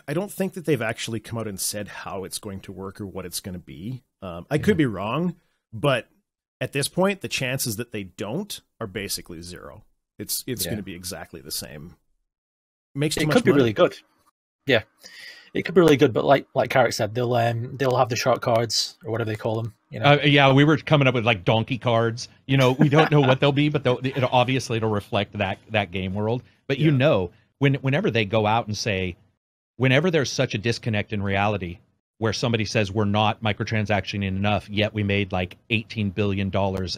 I don't think that they've actually come out and said how it's going to work or what it's going to be. I could be wrong, but at this point, the chances that they don't are basically zero. It's going to be exactly the same. Makes too much money. It could be really good. Yeah, it could be really good. But like Carrick said, they'll have the short cards or whatever they call them. We were coming up with like donkey cards. We don't know what they'll be, but it'll reflect that game world. But whenever they go out and say, whenever there's such a disconnect in reality, where somebody says we're not microtransactioning enough, yet we made like $18 billion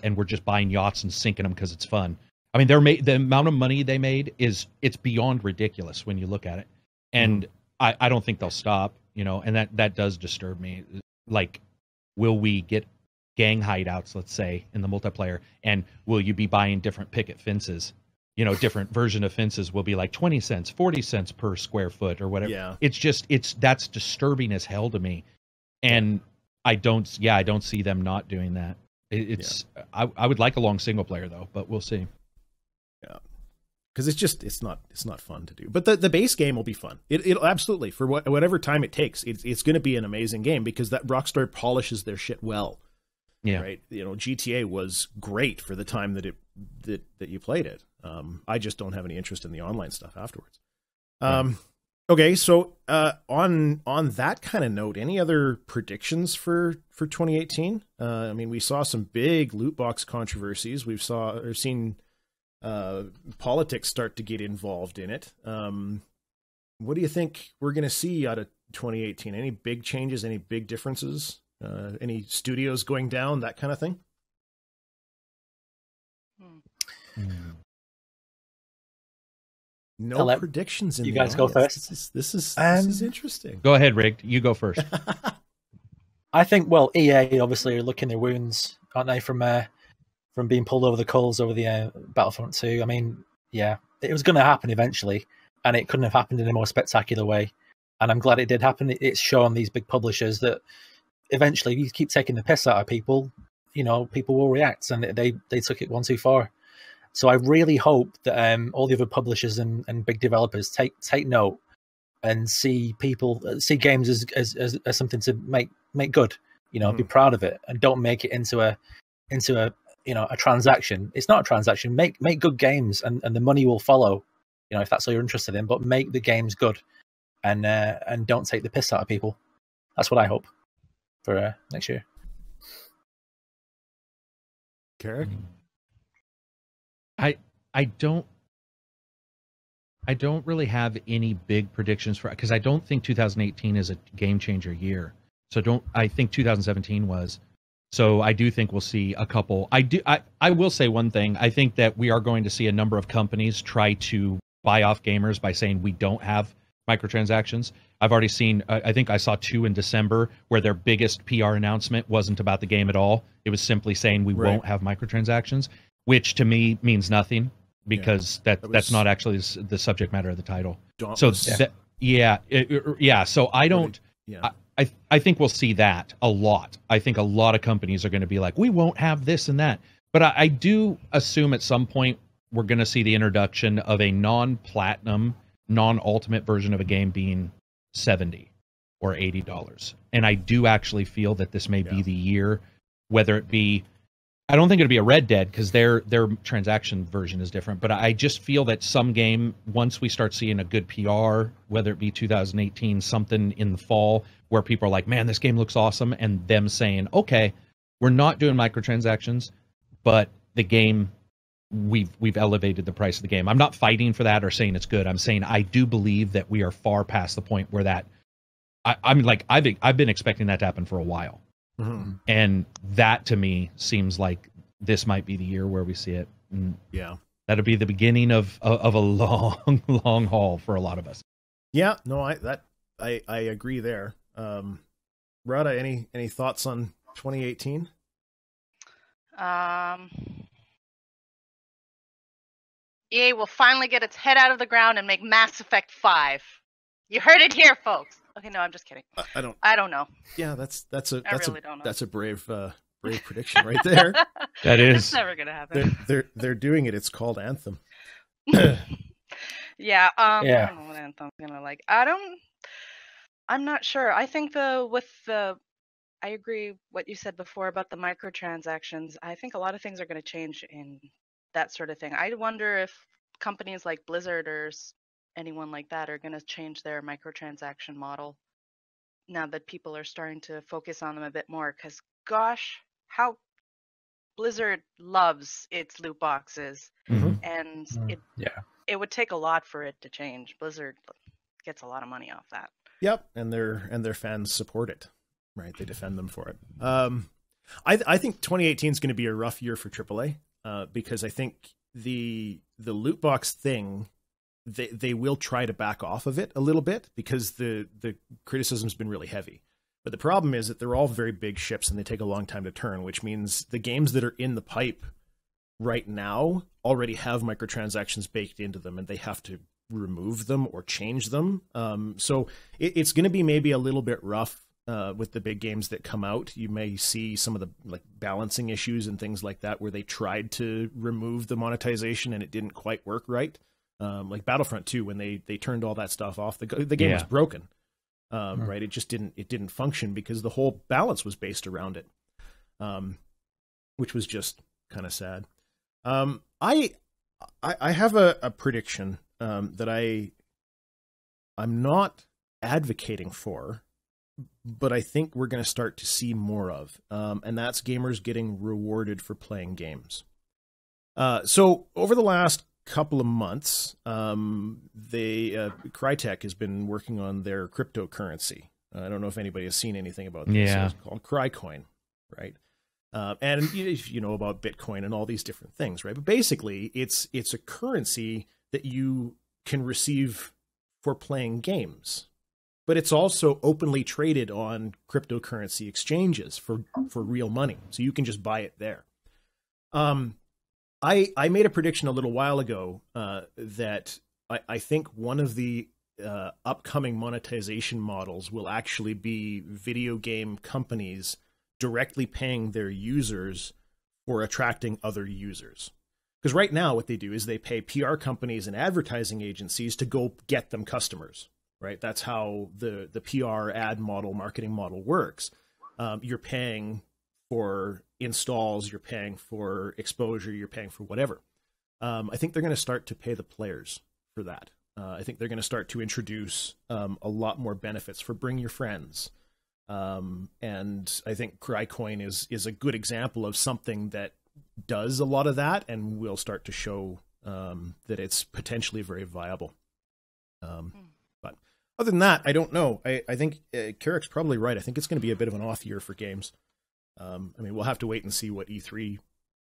and we're just buying yachts and sinking them because it's fun. I mean, the amount of money they made it's beyond ridiculous when you look at it, and I don't think they'll stop. And that does disturb me. Like, will we get gang hideouts, let's say, in the multiplayer, and will you be buying different picket fences? Different version of fences will be like 20 cents, 40 cents per square foot or whatever. Yeah. That's disturbing as hell to me. And I don't see them not doing that. I would like a long single player though, but we'll see. Yeah. Because it's not fun to do. But the base game will be fun. It'll absolutely, for whatever time it takes, it's going to be an amazing game because that Rockstar polishes their shit well. Yeah. Right. GTA was great for the time that you played it. I just don't have any interest in the online stuff afterwards. Okay, so on that kind of note, any other predictions for 2018? I mean, we saw some big loot box controversies. We've seen politics start to get involved in it. What do you think we're going to see out of 2018? Any big changes? Any big differences? Any studios going down? That kind of thing? No predictions in you the guys audience. Go first. This is interesting. Go ahead, Rigged. You go first. I think, EA obviously are licking their wounds, aren't they, from being pulled over the coals over the Battlefront 2. I mean, yeah, it was going to happen eventually, and it couldn't have happened in a more spectacular way. And I'm glad it did happen. It's shown these big publishers that eventually, if you keep taking the piss out of people, people will react, and they took it one too far. So I really hope that all the other publishers and big developers take note and see games as something to make good You know, be proud of it, and don't make it into a a transaction. It's not a transaction. Make good games, and the money will follow. You know, if that's all you're interested in. But make the games good, and don't take the piss out of people. That's what I hope for next year. Carrick? I don't really have any big predictions for, because I don't think 2018 is a game changer year. So I think 2017 was. So I do think we'll see a couple. I will say one thing. I think that we are going to see a number of companies try to buy off gamers by saying we don't have microtransactions. I've already seen, I think I saw 2 in December where their biggest PR announcement wasn't about the game at all. It was simply saying we won't have microtransactions, which to me means nothing, because that's not actually the subject matter of the title. Dauntless. So so I don't. I think we'll see that a lot. I think a lot of companies are going to be like, we won't have this and that. But I do assume at some point we're going to see the introduction of a non-platinum, non-ultimate version of a game being $70 or $80. And I do actually feel that this may be the year, whether it be, I don't think it'll be a Red Dead because their transaction version is different, but I just feel that some game, once we start seeing a good PR, whether it be 2018, something in the fall, where people are like, man, this game looks awesome, and them saying, okay, we're not doing microtransactions, but the game, we've elevated the price of the game. I'm not fighting for that or saying it's good. I'm saying I do believe that we are far past the point where that, I've been expecting that to happen for a while. Mm-hmm. And that to me seems like this might be the year where we see it. And that'll be the beginning of a long, long haul for a lot of us. Yeah, no, I agree there. Rodda, any thoughts on 2018? EA will finally get its head out of the ground and make Mass Effect 5. You heard it here, folks. Okay, no, I'm just kidding. I don't know. Yeah, that's a brave prediction right there. That is. It's never gonna happen. They're doing it. It's called Anthem. I don't know what Anthem's gonna like. I'm not sure. I think I agree what you said before about the microtransactions. I think a lot of things are going to change in that sort of thing. I wonder if companies like Blizzard or anyone like that are going to change their microtransaction model now that people are starting to focus on them a bit more. Because gosh, how Blizzard loves its loot boxes, and it would take a lot for it to change. Blizzard gets a lot of money off that. Yep, and their fans support it, right? They defend them for it. I think 2018 is going to be a rough year for AAA because I think the loot box thing, they will try to back off of it a little bit because the criticism's been really heavy. But the problem is that they're all very big ships and they take a long time to turn, which means the games that are in the pipe right now already have microtransactions baked into them, and they have to remove them or change them. So it's going to be maybe a little bit rough with the big games that come out. You may see some of the balancing issues and things like that where they tried to remove the monetization and it didn't quite work right. Like Battlefront 2, when they turned all that stuff off, the game was broken. Right? It just didn't function because the whole balance was based around it, which was just kind of sad. I have a prediction that I'm not advocating for, but I think we're going to start to see more of, and that's gamers getting rewarded for playing games. So over the last couple of months, Crytek has been working on their cryptocurrency. I don't know if anybody has seen anything about this. Yeah. It's called Crycoin, right? And you know about Bitcoin and all these different things, right? But basically, it's a currency that you can receive for playing games, but it's also openly traded on cryptocurrency exchanges for real money. So you can just buy it there. I made a prediction a little while ago that I think one of the upcoming monetization models will actually be video game companies directly paying their users for attracting other users. Because right now what they do is they pay PR companies and advertising agencies to go get them customers, right? That's how the PR ad model, marketing model works. you're paying for installs, you're paying for exposure, you're paying for whatever. I think they're going to start to pay the players for that. I think they're going to start to introduce a lot more benefits for bring your friends. And I think CryCoin is a good example of something that does a lot of that and will start to show that it's potentially very viable. But other than that, I don't know. I think Carrick's probably right. I think it's going to be a bit of an off year for games. I mean, we'll have to wait and see what E3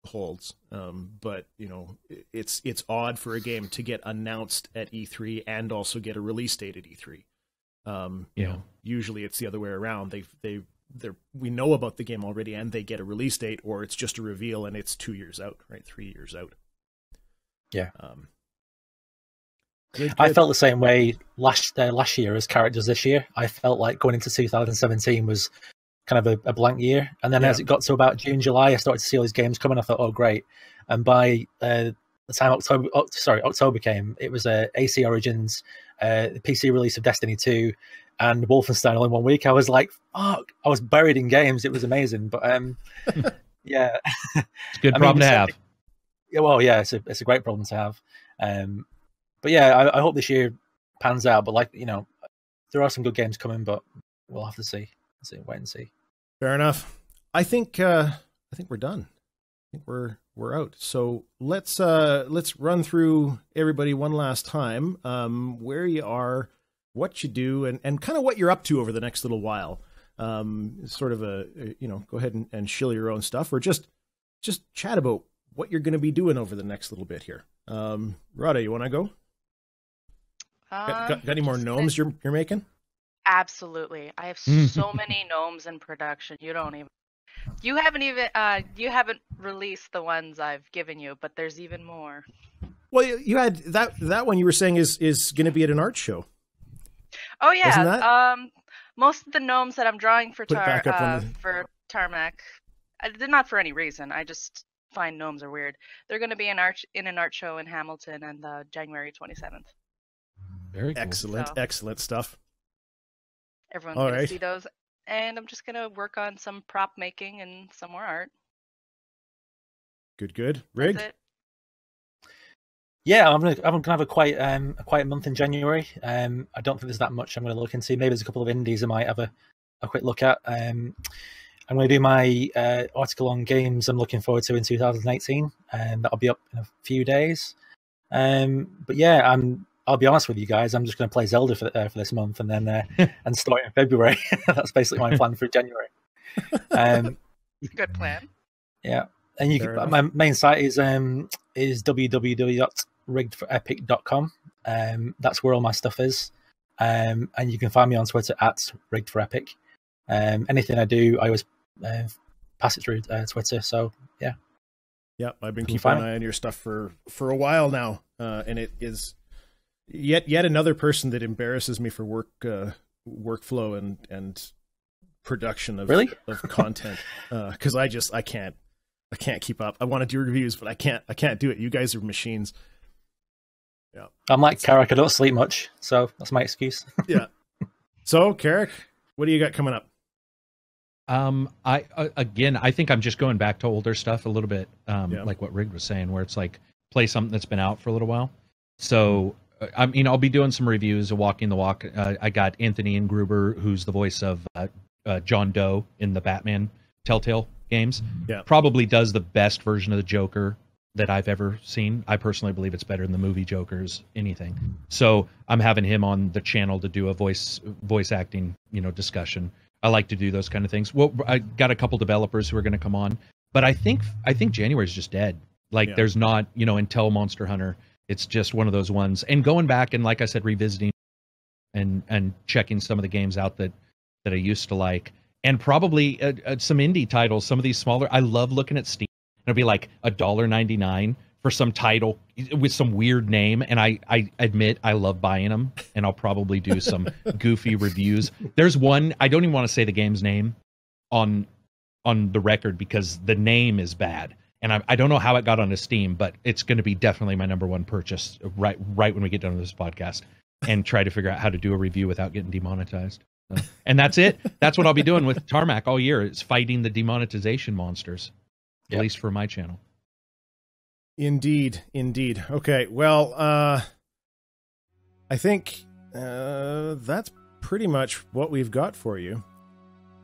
holds. But you know, it's odd for a game to get announced at E3 and also get a release date at E3. You know, usually it's the other way around. We know about the game already and they get a release date, or it's just a reveal and it's 2 years out, right? 3 years out. Yeah. Good. I felt the same way last year as characters this year. I felt like going into 2017 was kind of a blank year, and then as it got to about June, July, I started to see all these games coming. I thought, oh great! And by the time October came, it was AC Origins, the PC release of Destiny 2, and Wolfenstein all in 1 week. I was like, fuck! I was buried in games. It was amazing, but yeah, it's a good problem to have. Yeah, well, yeah, it's a great problem to have. But yeah, I hope this year pans out. But like, you know, there are some good games coming, but we'll have to see. Wait and see. Fair enough. I think we're done. I think we're out. So let's run through everybody one last time. Where you are, what you do, and kind of what you're up to over the next little while. Sort of go ahead and shill your own stuff, or just chat about what you're going to be doing over the next little bit here. Rodda, you want to go? Got any more gnomes you're making? Absolutely. I have so many gnomes in production. You haven't released the ones I've given you, but there's even more. Well, you had that one you were saying is going to be at an art show. Oh yeah. Isn't that? Most of the gnomes that I'm drawing for for Tarmack, they're not for any reason. I just find gnomes are weird. They're going to be in an art show in Hamilton on January 27th. Very cool. Excellent stuff. Everyone's going to see those, and I'm just going to work on some prop making and some more art. Good. Rig? Yeah, I'm gonna have a quiet month in January. I don't think there's that much I'm going to look into. Maybe there's a couple of indies I might have a quick look at. I'm going to do my article on games I'm looking forward to in 2018, and that'll be up in a few days. But yeah, I'll be honest with you guys. I'm just going to play Zelda for this month, and then and start in February. That's basically my plan for January. Good plan. Yeah, and my main site is www.riggedforepic.com. That's where all my stuff is, and you can find me on Twitter at RiggedForEpic. Anything I do, I always pass it through Twitter. So yeah. Yeah, I've been keeping an eye on your stuff for a while now, and it is yet another person that embarrasses me for workflow and production of content, because I can't keep up. I want to do reviews, but I can't do it. You guys are machines. Yeah, I'm like Carrick. I don't sleep much, so that's my excuse. Yeah. So Carrick, what do you got coming up? I think I'm just going back to older stuff a little bit, like what Rig was saying, where it's like play something that's been out for a little while. So I'll be doing some reviews of Walking the Walk. I got Anthony Gruber, who's the voice of John Doe in the Batman Telltale games. Yeah, probably does the best version of the Joker that I've ever seen. I personally believe it's better than the movie Joker's anything. So I'm having him on the channel to do a voice acting, discussion. I like to do those kind of things. Well, I got a couple developers who are going to come on, but I think January is just dead. Like there's not, until Monster Hunter, it's just one of those ones. And going back and, like I said, revisiting and checking some of the games out that I used to like, and probably some indie titles. Some of these smaller, I love looking at Steam. It'll be like $1.99 for some title with some weird name, and I admit I love buying them, and I'll probably do some goofy reviews. There's one, I don't even want to say the game's name on the record because the name is bad, and I don't know how it got onto Steam, but it's going to be definitely my number one purchase right when we get done with this podcast, and try to figure out how to do a review without getting demonetized. So, and that's it. That's what I'll be doing with Tarmack all year, is fighting the demonetization monsters, at least for my channel. Indeed. Okay, well, I think that's pretty much what we've got for you.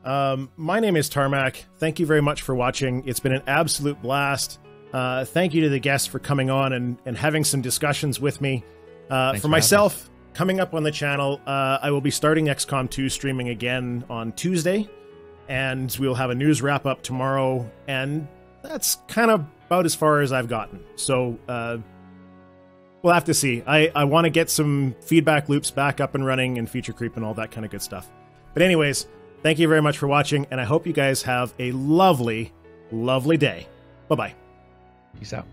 My name is Tarmack. Thank you very much for watching. It's been an absolute blast. Thank you to the guests for coming on and having some discussions with me. For myself, coming up on the channel, I will be starting XCOM 2 streaming again on Tuesday, and we'll have a news wrap-up tomorrow, and that's kind of about as far as I've gotten. So we'll have to see. I want to get some feedback loops back up and running and feature creep and all that kind of good stuff. But anyways, thank you very much for watching, and I hope you guys have a lovely, lovely day. Bye-bye. Peace out.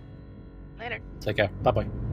Later. Take care. Bye-bye.